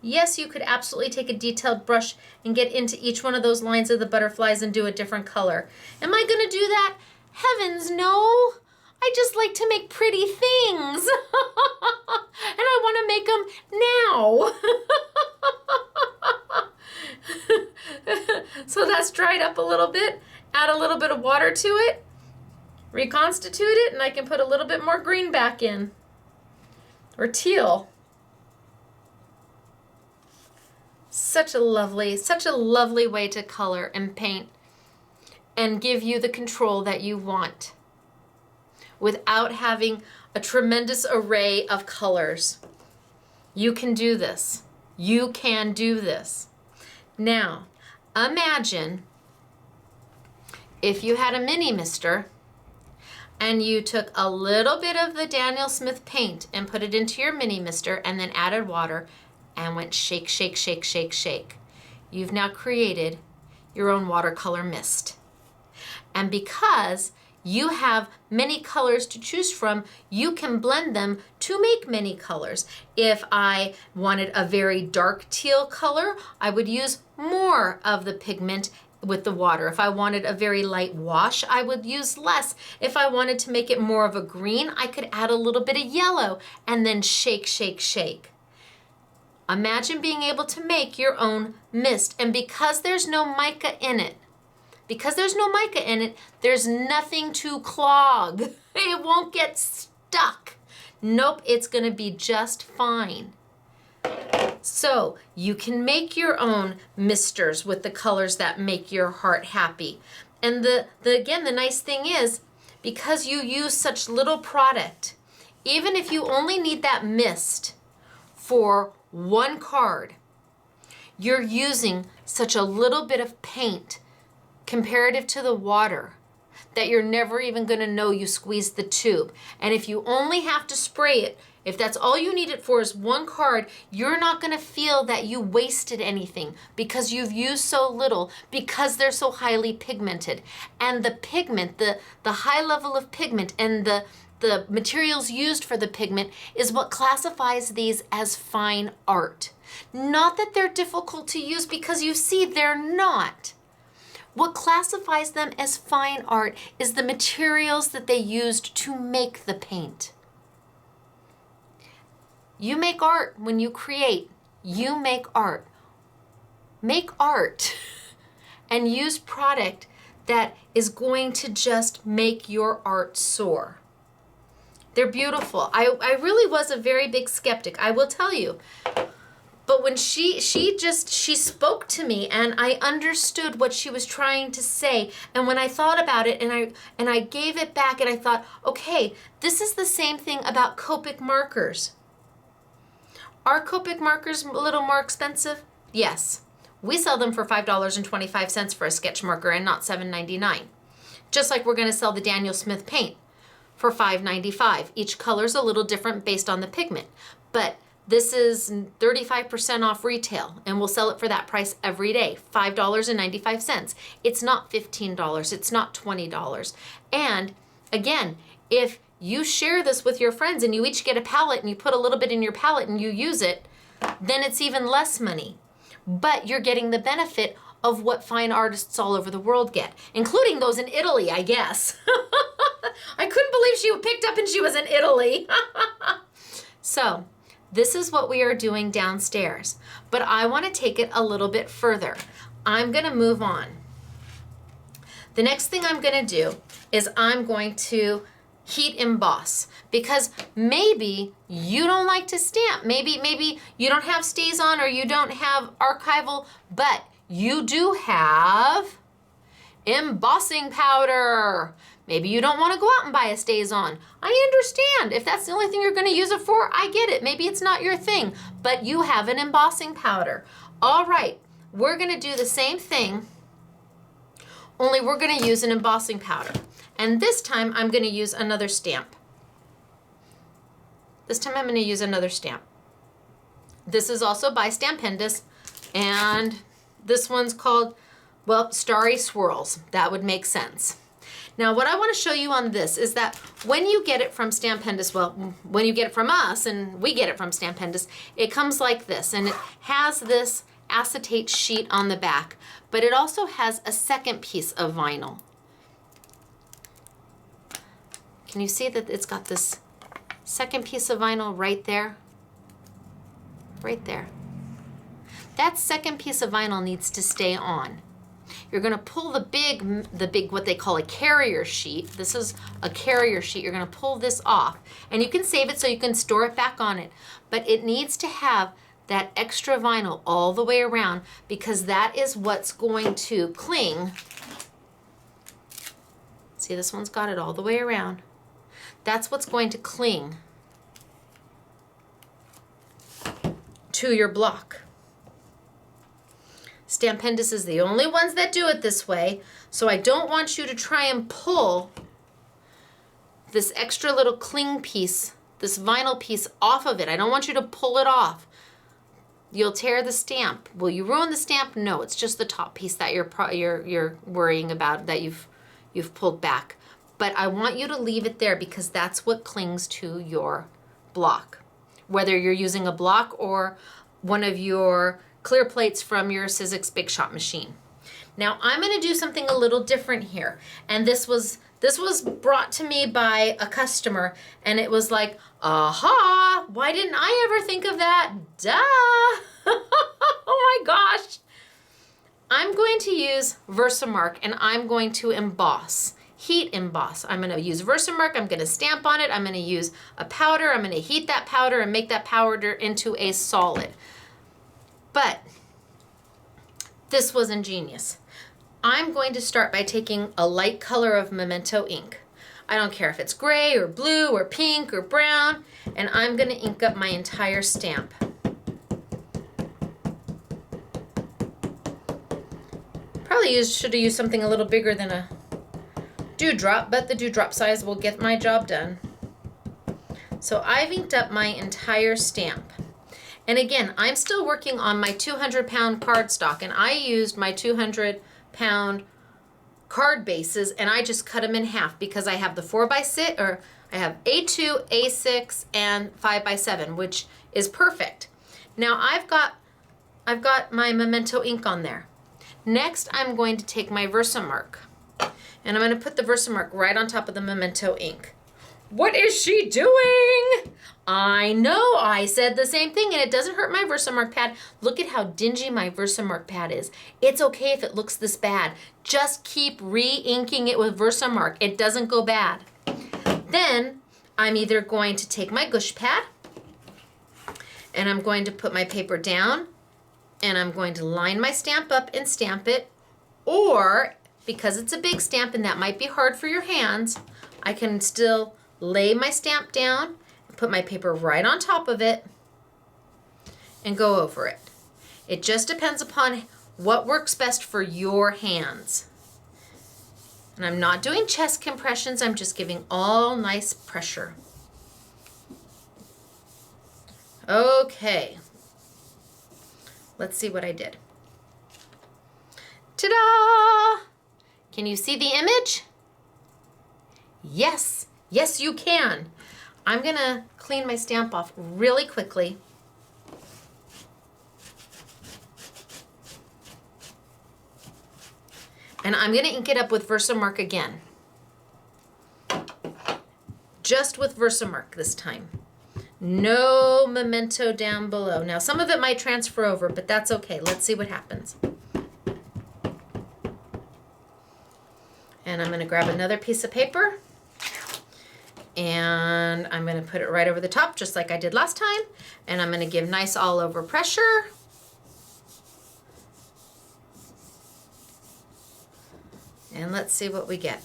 Yes, you could absolutely take a detailed brush and get into each one of those lines of the butterflies and do a different color. Am I going to do that? Heavens, no. I just like to make pretty things. And I want to make them now. So that's dried up a little bit. Add a little bit of water to it. Reconstitute it, and I can put a little bit more green back in. Or teal. Such a lovely way to color and paint and give you the control that you want without having a tremendous array of colors. You can do this. You can do this. Now, imagine if you had a mini mister and you took a little bit of the Daniel Smith paint and put it into your mini mister and then added water and went shake, shake, shake, shake, shake. You've now created your own watercolor mist. And because you have many colors to choose from, you can blend them to make many colors. If I wanted a very dark teal color, I would use more of the pigment with the water. If I wanted a very light wash, I would use less. If I wanted to make it more of a green, I could add a little bit of yellow and then shake, shake, shake. Imagine being able to make your own mist. And because there's no mica in it, there's nothing to clog. It won't get stuck. Nope, it's gonna be just fine. So you can make your own misters with the colors that make your heart happy. And again, the nice thing is, because you use such little product, even if you only need that mist for one card, you're using such a little bit of paint comparative to the water that you're never even going to know you squeezed the tube. And if you only have to spray it, if that's all you need it for is one card, you're not going to feel that you wasted anything because you've used so little, because they're so highly pigmented. And the pigment, the high level of pigment and the the materials used for the pigment is what classifies these as fine art. Not that they're difficult to use, because you see they're not. What classifies them as fine art is the materials that they used to make the paint. You make art when you create. You make art. Make art and use product that is going to just make your art soar. They're beautiful. I really was a very big skeptic, I will tell you. But when she spoke to me, and I understood what she was trying to say. And when I thought about it, and I gave it back, and I thought, okay, this is the same thing about Copic markers. Are Copic markers a little more expensive? Yes. We sell them for $5.25 for a sketch marker and not $7.99. Just like we're going to sell the Daniel Smith paint for $5.95. Each color's a little different based on the pigment. But this is 35% off retail, and we'll sell it for that price every day, $5.95. It's not $15, it's not $20. And again, if you share this with your friends and you each get a palette and you put a little bit in your palette and you use it, then it's even less money. But you're getting the benefit of what fine artists all over the world get, including those in Italy, I guess. I couldn't believe she picked up and she was in Italy. So, this is what we are doing downstairs, but I want to take it a little bit further. I'm going to move on. The next thing I'm going to do is I'm going to heat emboss, because maybe you don't like to stamp. Maybe you don't have stays on, or you don't have archival, but you do have embossing powder. Maybe you don't want to go out and buy a stays on. I understand. If that's the only thing you're going to use it for, I get it. Maybe it's not your thing, but you have an embossing powder. All right, we're going to do the same thing, only we're going to use an embossing powder. And this time I'm going to use another stamp. This time I'm going to use another stamp. This is also by Stampendous, and this one's called, well, Starry Swirls. That would make sense. Now, what I want to show you on this is that when you get it from Stampendous, well, when you get it from us, and we get it from Stampendous, it comes like this, and it has this acetate sheet on the back, but it also has a second piece of vinyl. Can you see that it's got this second piece of vinyl right there? Right there. That second piece of vinyl needs to stay on. You're going to pull the big, what they call a carrier sheet. This is a carrier sheet. You're going to pull this off, and you can save it so you can store it back on it. But it needs to have that extra vinyl all the way around, because that is what's going to cling. See, this one's got it all the way around. That's what's going to cling to your block. Stampendous is the only ones that do it this way, so I don't want you to try and pull this extra little cling piece, this vinyl piece, off of it. I don't want you to pull it off. You'll tear the stamp. Will you ruin the stamp? No, it's just the top piece that you're worrying about, that you've pulled back. But I want you to leave it there, because that's what clings to your block. Whether you're using a block or one of your clear plates from your Sizzix Big Shot machine. Now I'm going to do something a little different here. And this was brought to me by a customer, and it was like, aha, why didn't I ever think of that? Duh. Oh my gosh. I'm going to use Versamark, and I'm going to emboss. Heat emboss. I'm going to use Versamark. I'm going to stamp on it. I'm going to use a powder. I'm going to heat that powder and make that powder into a solid. But this was ingenious. I'm going to start by taking a light color of Memento ink. I don't care if it's gray or blue or pink or brown, and I'm going to ink up my entire stamp. Probably should have used something a little bigger than a dewdrop, but the dewdrop size will get my job done. So I've inked up my entire stamp. And again, I'm still working on my 200-pound cardstock, and I used my 200-pound card bases, and I just cut them in half, because I have the 4x6, or I have A2, A6, and 5x7, which is perfect. Now I've got my Memento ink on there. Next, I'm going to take my Versamark, and I'm going to put the Versamark right on top of the Memento ink. What is she doing? I know, I said the same thing, and it doesn't hurt my Versamark pad. Look at how dingy my Versamark pad is. It's okay if it looks this bad. Just keep re-inking it with Versamark. It doesn't go bad. Then I'm either going to take my gush pad, and I'm going to put my paper down, and I'm going to line my stamp up and stamp it, or because it's a big stamp and that might be hard for your hands, I can still lay my stamp down, put my paper right on top of it, and go over it. It just depends upon what works best for your hands. And I'm not doing chest compressions, I'm just giving all nice pressure. Okay. Let's see what I did. Ta-da! Can you see the image? Yes, yes you can. I'm gonna clean my stamp off really quickly. And I'm gonna ink it up with Versamark again. Just with Versamark this time. No Memento down below. Now some of it might transfer over, but that's okay. Let's see what happens. And I'm gonna grab another piece of paper, and I'm gonna put it right over the top just like I did last time. And I'm gonna give nice all over pressure. And let's see what we get.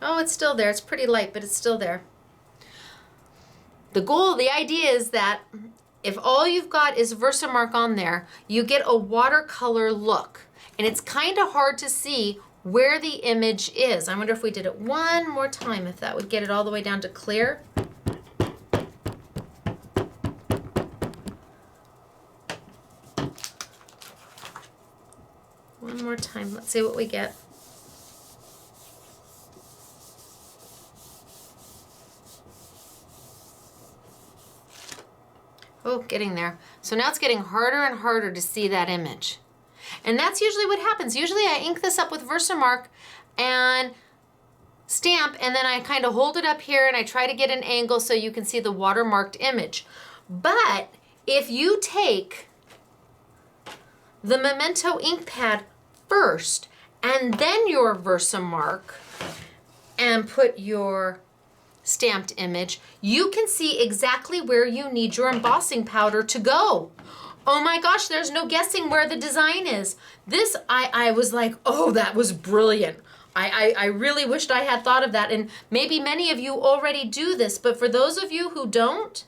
Oh, it's still there. It's pretty light, but it's still there. The idea is that if all you've got is Versamark on there, you get a watercolor look. And it's kind of hard to see where the image is. I wonder if we did it one more time, if that would get it all the way down to clear. One more time. Let's see what we get. Oh, getting there. So now it's getting harder and harder to see that image. And that's usually what happens. Usually I ink this up with Versamark and stamp, and then I kind of hold it up here and I try to get an angle so you can see the watermarked image. But if you take the Memento ink pad first and then your Versamark and put your stamped image, you can see exactly where you need your embossing powder to go. Oh my gosh, there's no guessing where the design is. This, I was like, oh, that was brilliant. I really wished I had thought of that, and maybe many of you already do this, but for those of you who don't,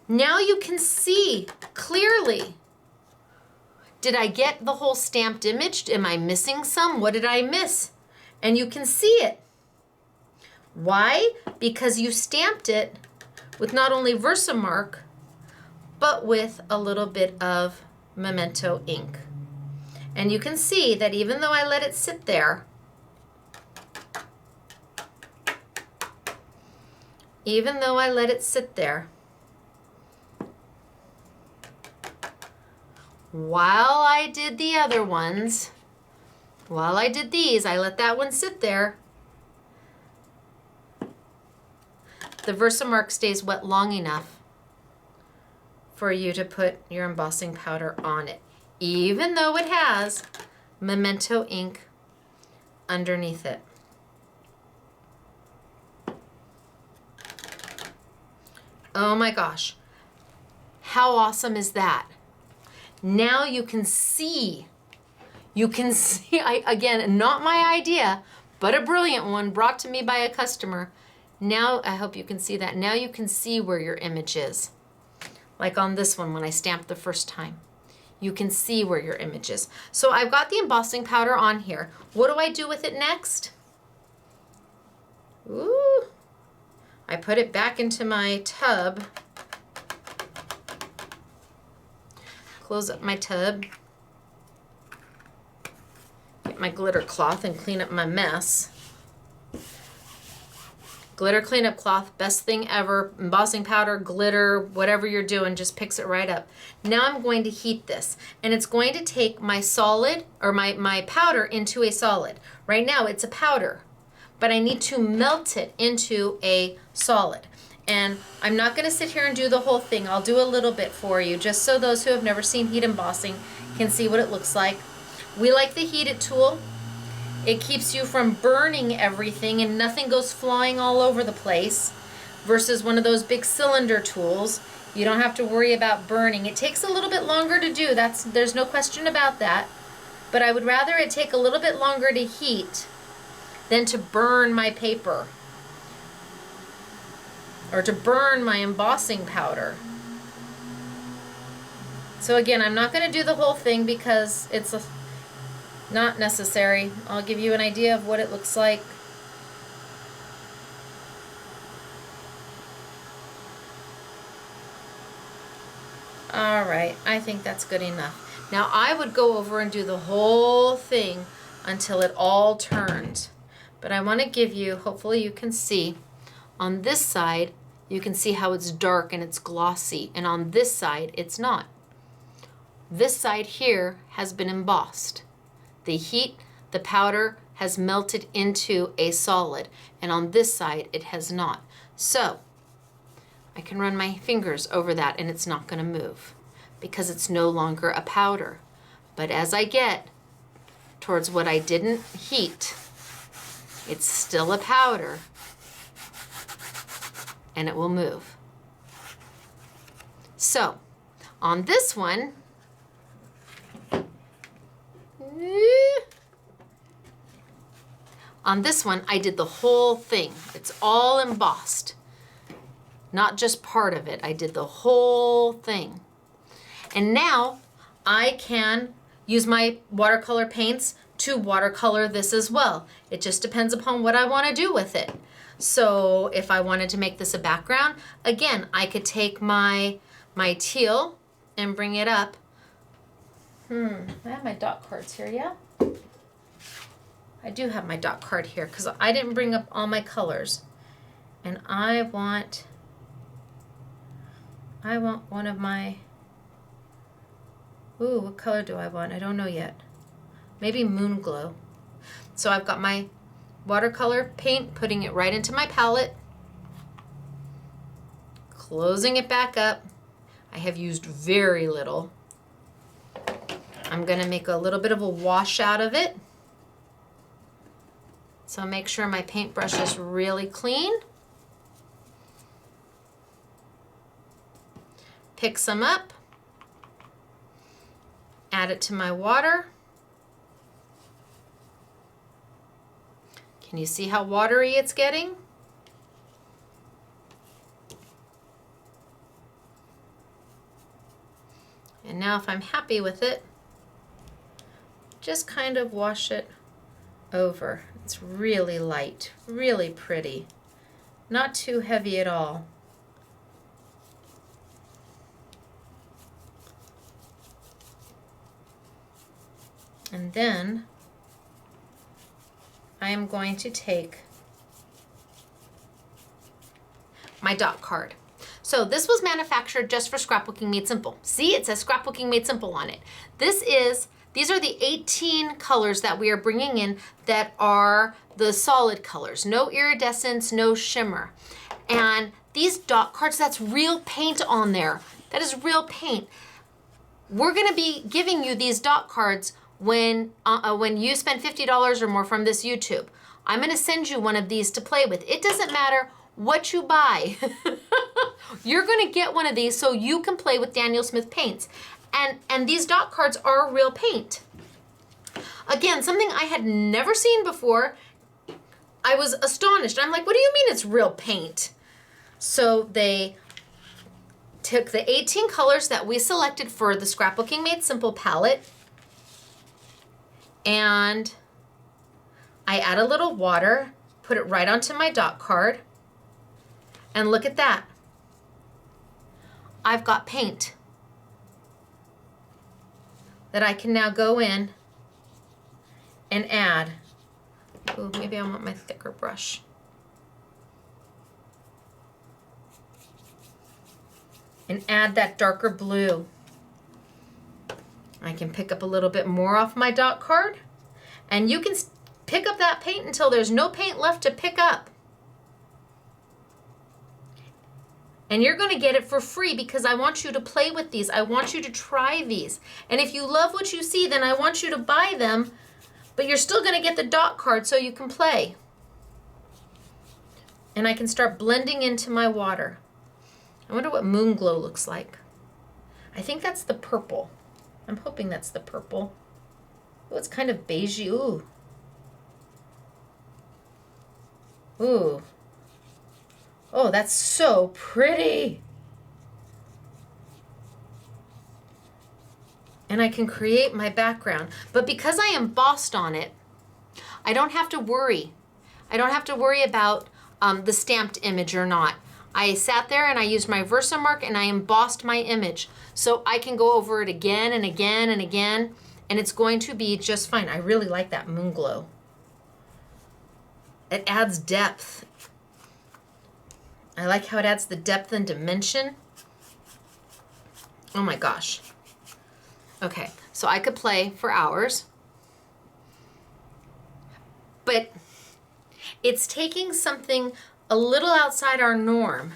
now you can see clearly. Did I get the whole stamped image? Am I missing some? What did I miss? And you can see it. Why? Because you stamped it with not only Versamark, but with a little bit of Memento ink. And you can see that even though I let it sit there, while I did the other ones, while I did these, I let that one sit there. The Versamark stays wet long enough for you to put your embossing powder on it, even though it has Memento ink underneath it. Oh my gosh, how awesome is that? Now you can see, again, not my idea, but a brilliant one brought to me by a customer. Now, I hope you can see that. Now you can see where your image is. Like on this one when I stamped the first time. You can see where your image is. So I've got the embossing powder on here. What do I do with it next? Ooh. I put it back into my tub. Close up my tub. Get get my glitter cloth and clean up my mess. Glitter cleanup cloth, best thing ever. Embossing powder, glitter, whatever you're doing, just picks it right up. Now I'm going to heat this, and it's going to take my solid, or my powder into a solid. Right now it's a powder, but I need to melt it into a solid. And I'm not gonna sit here and do the whole thing. I'll do a little bit for you, just so those who have never seen heat embossing can see what it looks like. We like the heated tool. It keeps you from burning everything and nothing goes flying all over the place, versus one of those big cylinder tools. You don't have to worry about burning. It takes a little bit longer to do, there's no question about that, but I would rather it take a little bit longer to heat than to burn my paper or to burn my embossing powder. So again, I'm not going to do the whole thing because it's not necessary. I'll give you an idea of what it looks like. All right, I think that's good enough. Now I would go over and do the whole thing until it all turns. But I want to give you, hopefully you can see, on this side, you can see how it's dark and it's glossy, and on this side, it's not. This side here has been embossed. The heat, the powder has melted into a solid, and on this side it has not. So I can run my fingers over that and it's not going to move because it's no longer a powder. But as I get towards what I didn't heat, it's still a powder and it will move. So on this one, I did the whole thing. It's all embossed, not just part of it. I did the whole thing. And now I can use my watercolor paints to watercolor this as well. It just depends upon what I want to do with it. So if I wanted to make this a background, again, I could take my teal and bring it up. I have my dot cards here, yeah? I do have my dot card here because I didn't bring up all my colors. And I want one of my, ooh, what color do I want? I don't know yet. Maybe Moon Glow. So I've got my watercolor paint, putting it right into my palette, closing it back up. I have used very little. I'm gonna make a little bit of a wash out of it. So make sure my paintbrush is really clean. Pick some up, add it to my water. Can you see how watery it's getting? And now if I'm happy with it, just kind of wash it over. It's really light, really pretty, not too heavy at all. And then I am going to take my dot card. So this was manufactured just for Scrapbooking Made Simple. See, it says Scrapbooking Made Simple on it. These are the 18 colors that we are bringing in that are the solid colors. No iridescence, no shimmer. And these dot cards, that's real paint on there. That is real paint. We're gonna be giving you these dot cards when you spend $50 or more from this YouTube. I'm gonna send you one of these to play with. It doesn't matter what you buy. You're gonna get one of these so you can play with Daniel Smith paints. And these dot cards are real paint. Again, something I had never seen before. I was astonished. I'm like, what do you mean it's real paint? So they took the 18 colors that we selected for the Scrapbooking Made Simple palette, and I add a little water, put it right onto my dot card, and look at that. I've got paint that I can now go in and add, ooh, maybe I want my thicker brush. And add that darker blue. I can pick up a little bit more off my dot card, and you can pick up that paint until there's no paint left to pick up. And you're going to get it for free because I want you to play with these. I want you to try these. And if you love what you see, then I want you to buy them, but you're still going to get the dot card so you can play. And I can start blending into my water. I wonder what moon glow looks like. I think that's the purple. I'm hoping that's the purple. Oh, it's kind of beigey. Ooh. Ooh. Oh, that's so pretty. And I can create my background. But because I embossed on it, I don't have to worry. I don't have to worry about the stamped image or not. I sat there and I used my Versamark and I embossed my image. So I can go over it again and again and again, and it's going to be just fine. I really like that moon glow. It adds depth. I like how it adds the depth and dimension. Oh my gosh. Okay, so I could play for hours, but it's taking something a little outside our norm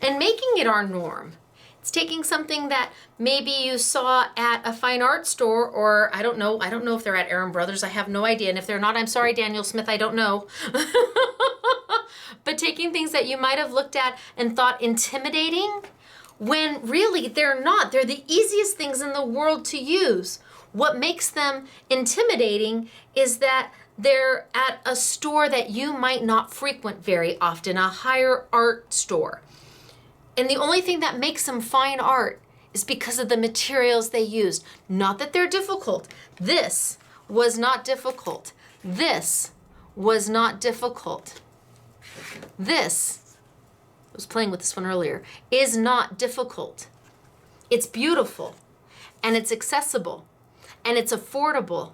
and making it our norm. It's taking something that maybe you saw at a fine art store, or I don't know if they're at Aaron Brothers. I have no idea. And if they're not, I'm sorry, Daniel Smith, I don't know. But taking things that you might have looked at and thought intimidating, when really they're not. They're the easiest things in the world to use. What makes them intimidating is that they're at a store that you might not frequent very often, a higher art store. And the only thing that makes them fine art is because of the materials they used. Not that they're difficult. This was not difficult. This was not difficult. This, I was playing with this one earlier, is not difficult. It's beautiful, and it's accessible, and it's affordable,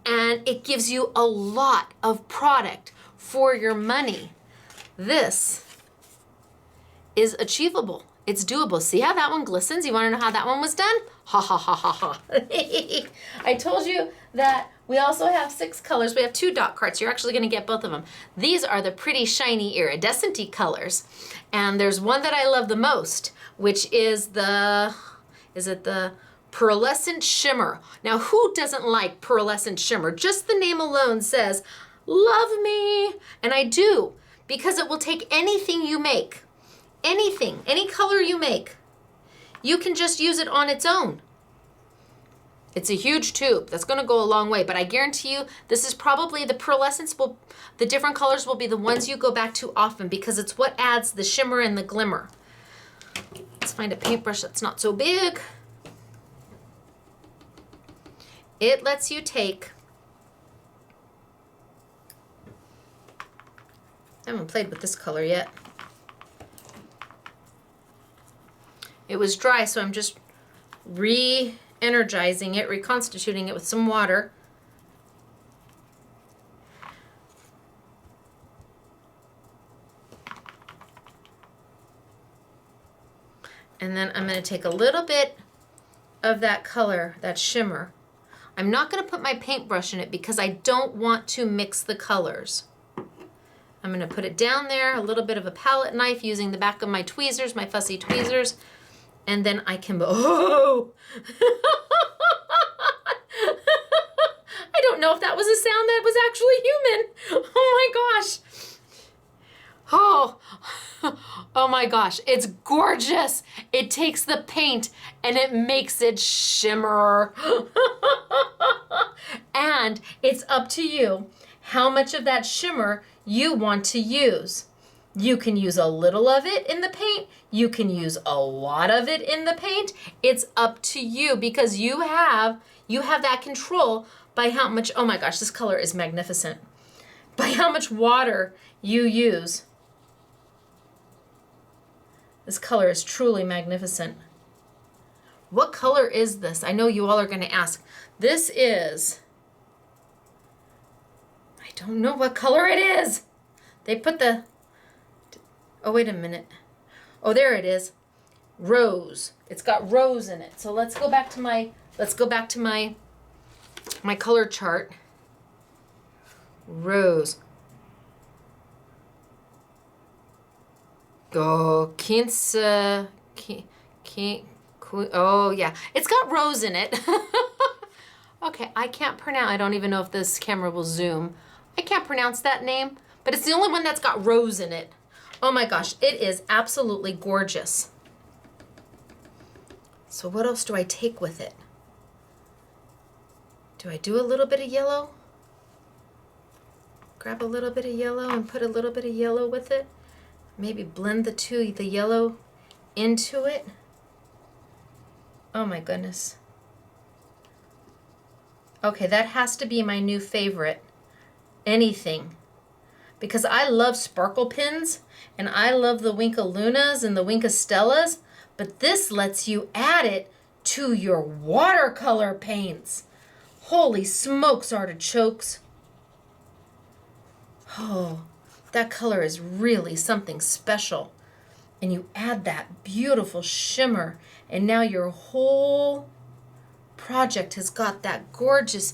and it gives you a lot of product for your money. This is achievable. It's doable. See how that one glistens? You want to know how that one was done? Ha ha ha ha ha. I told you that we also have 6 colors. We have 2 dot cards. You're actually going to get both of them. These are the pretty shiny iridescent-y colors. And there's one that I love the most, which is the pearlescent shimmer. Now, who doesn't like pearlescent shimmer? Just the name alone says, love me. And I do, because it will take anything you make. Anything, any color you make, you can just use it on its own. It's a huge tube. That's going to go a long way, but I guarantee you this is probably the pearlescence the different colors will be the ones you go back to often because it's what adds the shimmer and the glimmer. Let's find a paintbrush that's not so big. It lets you take, I haven't played with this color yet. It was dry, so I'm just re-energizing it, reconstituting it with some water. And then I'm going to take a little bit of that color, that shimmer. I'm not going to put my paintbrush in it because I don't want to mix the colors. I'm going to put it down there, a little bit of a palette knife using the back of my tweezers, my fussy tweezers. And then I can, oh! I don't know if that was a sound that was actually human. Oh my gosh. Oh my gosh, it's gorgeous. It takes the paint and it makes it shimmer. And it's up to you how much of that shimmer you want to use. You can use a little of it in the paint. You can use a lot of it in the paint. It's up to you because you have that control by how much, oh my gosh, this color is magnificent. By how much water you use. This color is truly magnificent. What color is this? I know you all are going to ask. This is don't know what color it is. They put the, oh, wait a minute. Oh, there it is. Rose. It's got rose in it. So let's go back to my color chart. Rose. Oh, 15, oh yeah, it's got rose in it. Okay, I can't pronounce, I don't even know if this camera will zoom. I can't pronounce that name, but it's the only one that's got rose in it. Oh my gosh, it is absolutely gorgeous. So what else do I take with it? Do I do a little bit of yellow? Grab a little bit of yellow and put a little bit of yellow with it. Maybe blend the yellow into it. Oh my goodness. Okay, that has to be my new favorite. Anything. Because I love sparkle pins and I love the Wink Lunas and the Wink Stellas, but this lets you add it to your watercolor paints. Holy smokes, artichokes. Oh, that color is really something special. And you add that beautiful shimmer, and now your whole project has got that gorgeous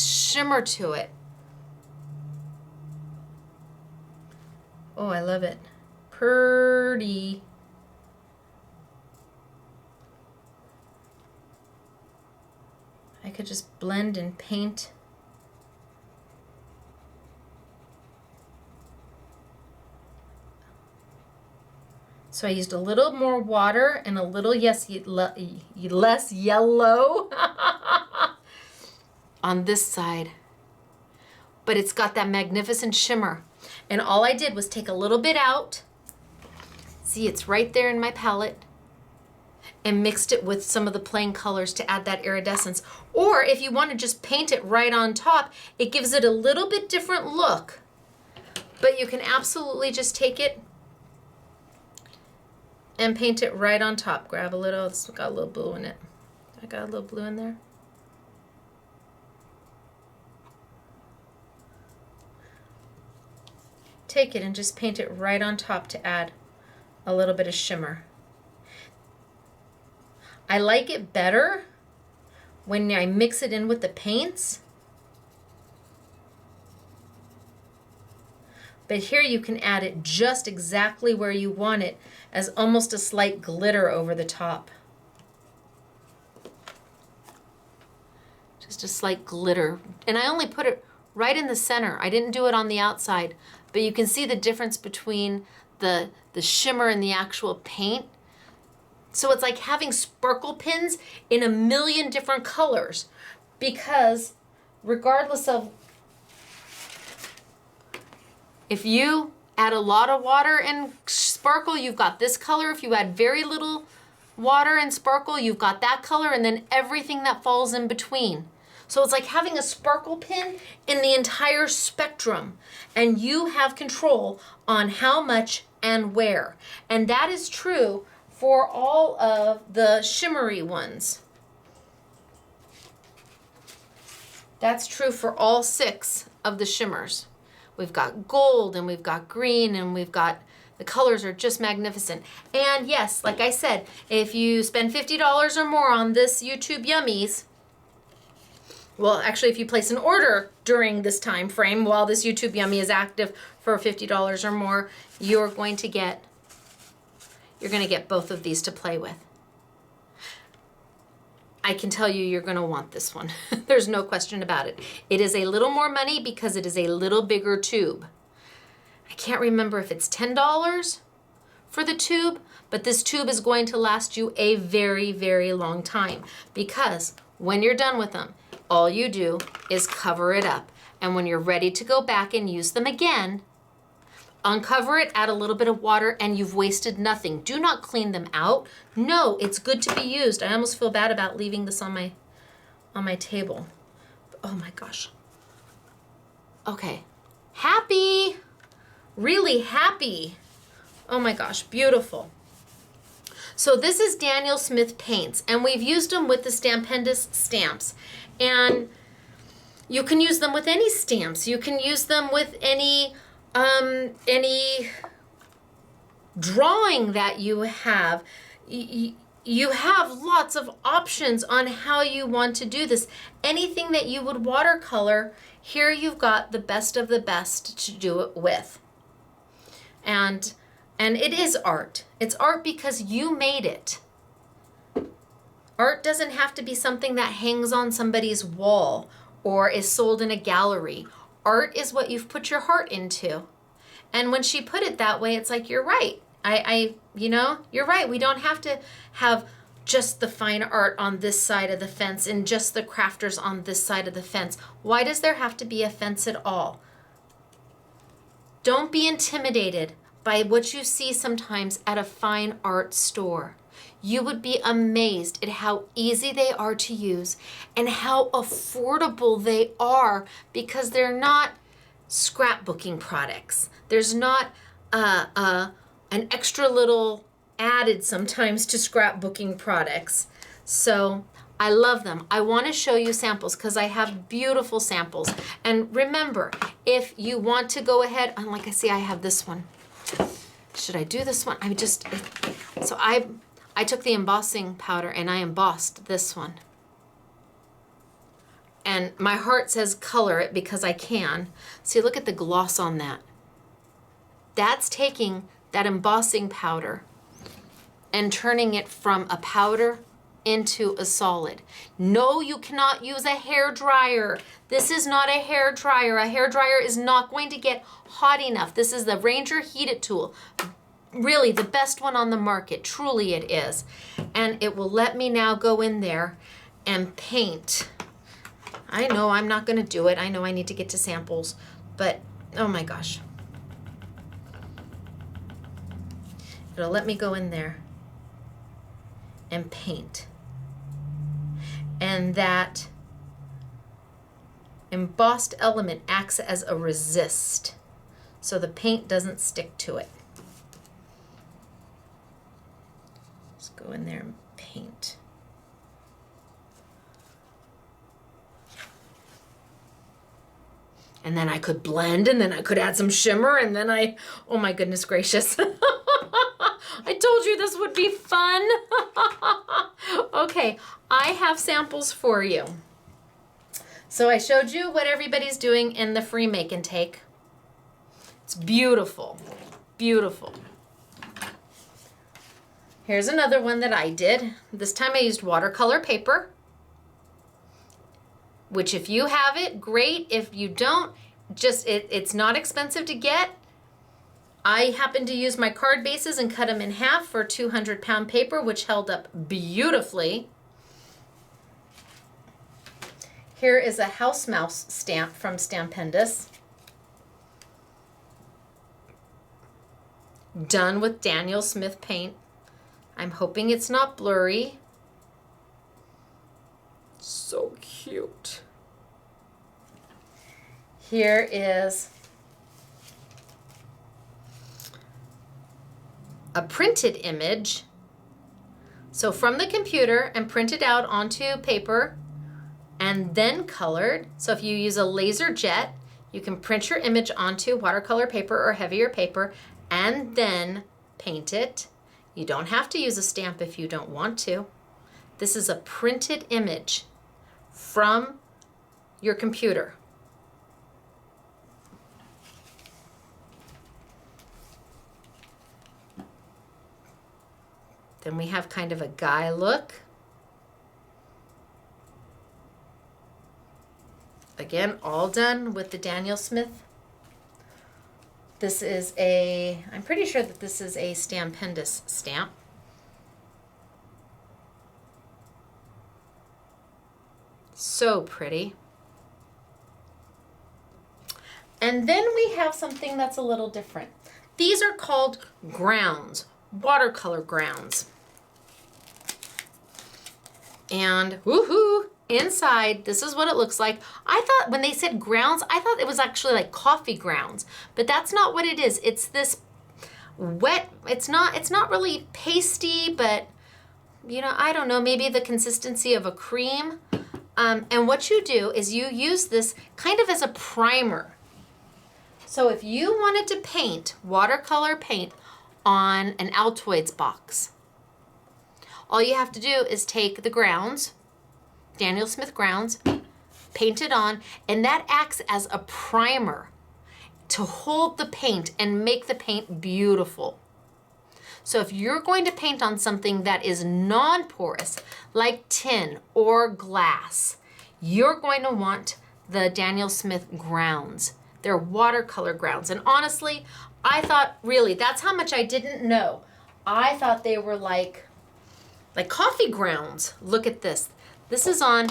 shimmer to it. Oh, I love it. Pretty. I could just blend and paint. So I used a little more water and a little less yellow on this side. But it's got that magnificent shimmer. And all I did was take a little bit out. See, it's right there in my palette. And mixed it with some of the plain colors to add that iridescence. Or if you want to just paint it right on top, it gives it a little bit different look. But you can absolutely just take it and paint it right on top. Grab a little, it's got a little blue in it. I got a little blue in there. Take it and just paint it right on top to add a little bit of shimmer. I like it better when I mix it in with the paints. But here you can add it just exactly where you want it, as almost a slight glitter over the top. Just a slight glitter. And I only put it right in the center. I didn't do it on the outside. But you can see the difference between the shimmer and the actual paint. So it's like having sparkle pins in a million different colors, because regardless of if you add a lot of water and sparkle, you've got this color. If you add very little water and sparkle, you've got that color, and then everything that falls in between. So it's like having a sparkle pin in the entire spectrum, and you have control on how much and where. And that is true for all of the shimmery ones. That's true for all 6 of the shimmers. We've got gold and we've got green and we've got, the colors are just magnificent. And yes, like I said, if you spend $50 or more on this YouTube Yummies, well, actually, if you place an order during this time frame while this YouTube Yummy is active for $50 or more, you're going to get both of these to play with. I can tell you you're going to want this one. There's no question about it. It is a little more money because it is a little bigger tube. I can't remember if it's $10 for the tube, but this tube is going to last you a very, very long time, because when you're done with them, all you do is cover it up. And when you're ready to go back and use them again, uncover it, add a little bit of water, and you've wasted nothing. Do not clean them out. No, it's good to be used. I almost feel bad about leaving this on my table. Oh my gosh. Okay. Happy. Really happy. Oh my gosh, beautiful. So this is Daniel Smith paints, and we've used them with the Stampendous stamps. And You can use them with any stamps. You can use them with any drawing that you have. You have lots of options on how you want to do this. Anything that you would watercolor, here you've got the best of the best to do it with. And it is art. It's art because you made it. Art doesn't have to be something that hangs on somebody's wall or is sold in a gallery. Art is what you've put your heart into. And when she put it that way, it's like, you're right. You're right. We don't have to have just the fine art on this side of the fence and just the crafters on this side of the fence. Why does there have to be a fence at all? Don't be intimidated by what you see sometimes at a fine art store. You would be amazed at how easy they are to use and how affordable they are, because they're not scrapbooking products. There's not an extra little added sometimes to scrapbooking products. So I love them. I want to show you samples because I have beautiful samples. And remember, if you want to go ahead, and like I see, I have this one. Should I do this one? I took the embossing powder and I embossed this one. And my heart says color it because I can. See, look at the gloss on that. That's taking that embossing powder and turning it from a powder into a solid. No, you cannot use a hair dryer. This is not a hair dryer. A hair dryer is not going to get hot enough. This is the Ranger heated tool. Really the best one on the market. Truly it is. And it will let me now go in there and paint. I know I'm not going to do it. I know I need to get to samples, but oh my gosh. It'll let me go in there and paint. And that embossed element acts as a resist, so the paint doesn't stick to it. Let's go in there and paint. And then I could blend, and then I could add some shimmer, and then oh my goodness gracious. I told you this would be fun. Okay, I have samples for you. So I showed you what everybody's doing in the free make and take. It's beautiful, beautiful. Here's another one that I did. This time I used watercolor paper, which if you have it, great. If you don't, it's not expensive to get. I happened to use my card bases and cut them in half for 200-pound paper, which held up beautifully. Here is a house mouse stamp from Stampendous, done with Daniel Smith paint. I'm hoping it's not blurry. So cute. Here is a printed image. So from the computer and printed out onto paper and then colored. So if you use a laser jet, you can print your image onto watercolor paper or heavier paper and then paint it. You don't have to use a stamp if you don't want to. This is a printed image from your computer. Then we have kind of a guy look. Again, all done with the Daniel Smith. This is I'm pretty sure that this is a Stampendous stamp. So pretty. And then we have something that's a little different. These are called grounds, watercolor grounds. And woohoo, inside, this is what it looks like. I thought when they said grounds, I thought it was actually like coffee grounds, but that's not what it is. It's this wet, it's not really pasty, but you know, I don't know, maybe the consistency of a cream. And what you do is you use this kind of as a primer. So if you wanted to paint watercolor paint on an Altoids box, all you have to do is take the grounds, Daniel Smith grounds, paint it on, and that acts as a primer to hold the paint and make the paint beautiful. So if you're going to paint on something that is non-porous, like tin or glass, you're going to want the Daniel Smith grounds. They're watercolor grounds. And honestly, I thought, really, that's how much I didn't know. I thought they were like coffee grounds. Look at this. This is on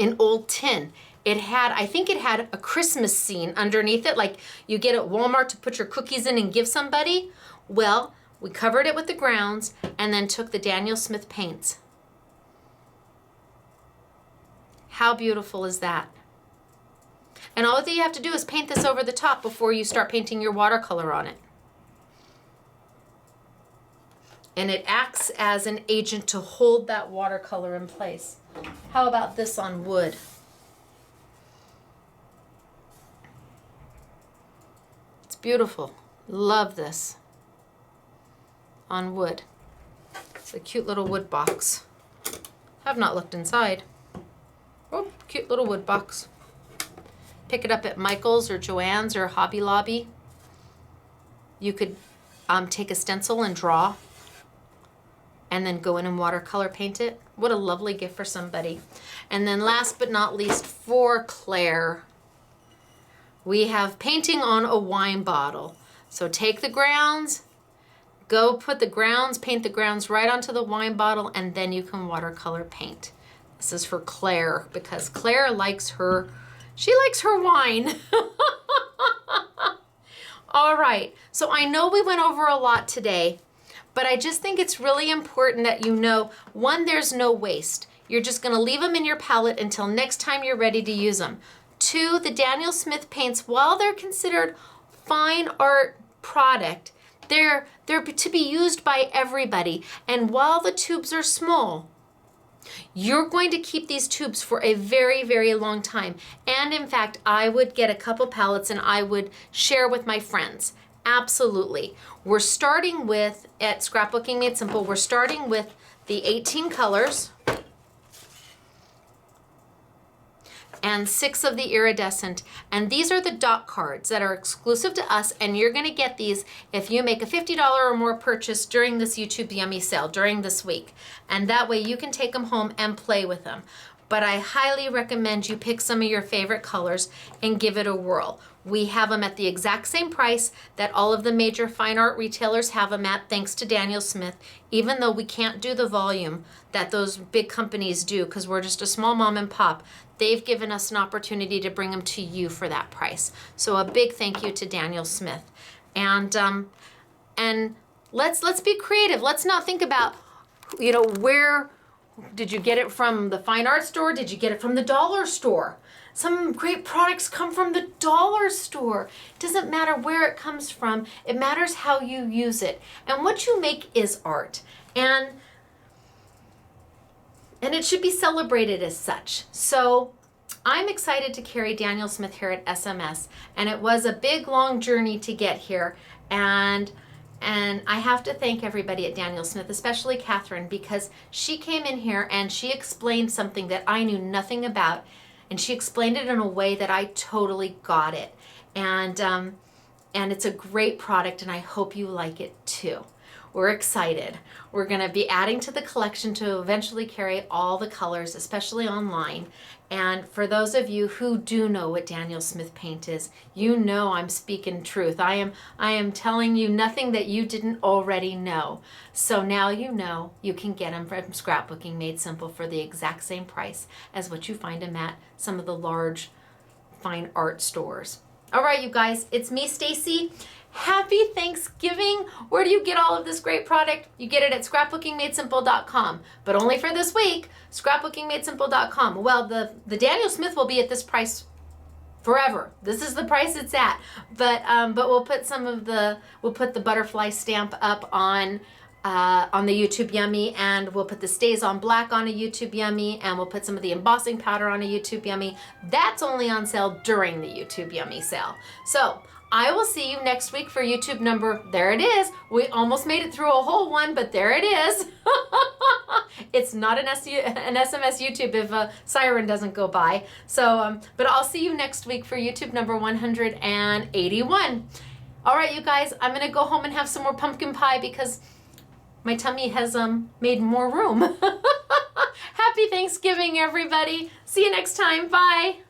an old tin. It had, I think it had a Christmas scene underneath it, like you get at Walmart to put your cookies in and give somebody. Well, we covered it with the grounds and then took the Daniel Smith paints. How beautiful is that? And all that you have to do is paint this over the top before you start painting your watercolor on it. And it acts as an agent to hold that watercolor in place. How about this on wood? It's beautiful. Love this. On wood. It's a cute little wood box. Have not looked inside. Oh, cute little wood box. Pick it up at Michael's or Joann's or Hobby Lobby. You could take a stencil and draw and then go in and watercolor paint it. What a lovely gift for somebody. And then last but not least, for Claire, we have painting on a wine bottle. So take the grounds, go put the grounds, paint the grounds right onto the wine bottle, and then you can watercolor paint. This is for Claire because Claire likes her, she likes her wine. All right, so I know we went over a lot today, but I just think it's really important that you know, one, there's no waste. You're just gonna leave them in your palette until next time you're ready to use them. Two, the Daniel Smith paints, while they're considered fine art product, they're to be used by everybody. And while the tubes are small, you're going to keep these tubes for a very, very long time. And in fact, I would get a couple palettes and I would share with my friends. Absolutely. We're starting with, at Scrapbooking Made Simple, we're starting with the 18 colors and 6 of the iridescent. And these are the dot cards that are exclusive to us, and you're gonna get these if you make a $50 or more purchase during this YouTube Yummy sale, during this week. And that way you can take them home and play with them. But I highly recommend you pick some of your favorite colors and give it a whirl. We have them at the exact same price that all of the major fine art retailers have them at, thanks to Daniel Smith, even though we can't do the volume that those big companies do because we're just a small mom and pop. They've given us an opportunity to bring them to you for that price. So a big thank you to Daniel Smith. And let's be creative. Let's not think about, you know, where did you get it from, the fine art store? Did you get it from the dollar store? Some great products come from the dollar store. It doesn't matter where it comes from. It matters how you use it. And what you make is art. And it should be celebrated as such. So I'm excited to carry Daniel Smith here at SMS. And it was a big, long journey to get here. And I have to thank everybody at Daniel Smith, especially Catherine, because she came in here and she explained something that I knew nothing about. And she explained it in a way that I totally got it. And it's a great product, and I hope you like it too. We're excited. We're gonna be adding to the collection to eventually carry all the colors, especially online. And for those of you who do know what Daniel Smith paint is, you know I'm speaking truth. I am telling you nothing that you didn't already know. So now you know you can get them from Scrapbooking Made Simple for the exact same price as what you find them at some of the large fine art stores. All right, you guys, it's me, Stacy. Happy Thanksgiving. Where do you get all of this great product? You get it at scrapbookingmadesimple.com, but only for this week, scrapbookingmadesimple.com. Well, the Daniel Smith will be at this price forever. This is the price it's at. But we'll put the butterfly stamp up on on the YouTube Yummy, and we'll put the Stays on Black on a YouTube Yummy, and we'll put some of the embossing powder on a YouTube Yummy. That's only on sale during the YouTube Yummy sale. So I will see you next week for YouTube number, there it is. We almost made it through a whole one, but there it is. It's not an SMS YouTube if a siren doesn't go by. So, but I'll see you next week for YouTube number 181. All right, you guys, I'm gonna go home and have some more pumpkin pie because my tummy has made more room. Happy Thanksgiving, everybody. See you next time. Bye.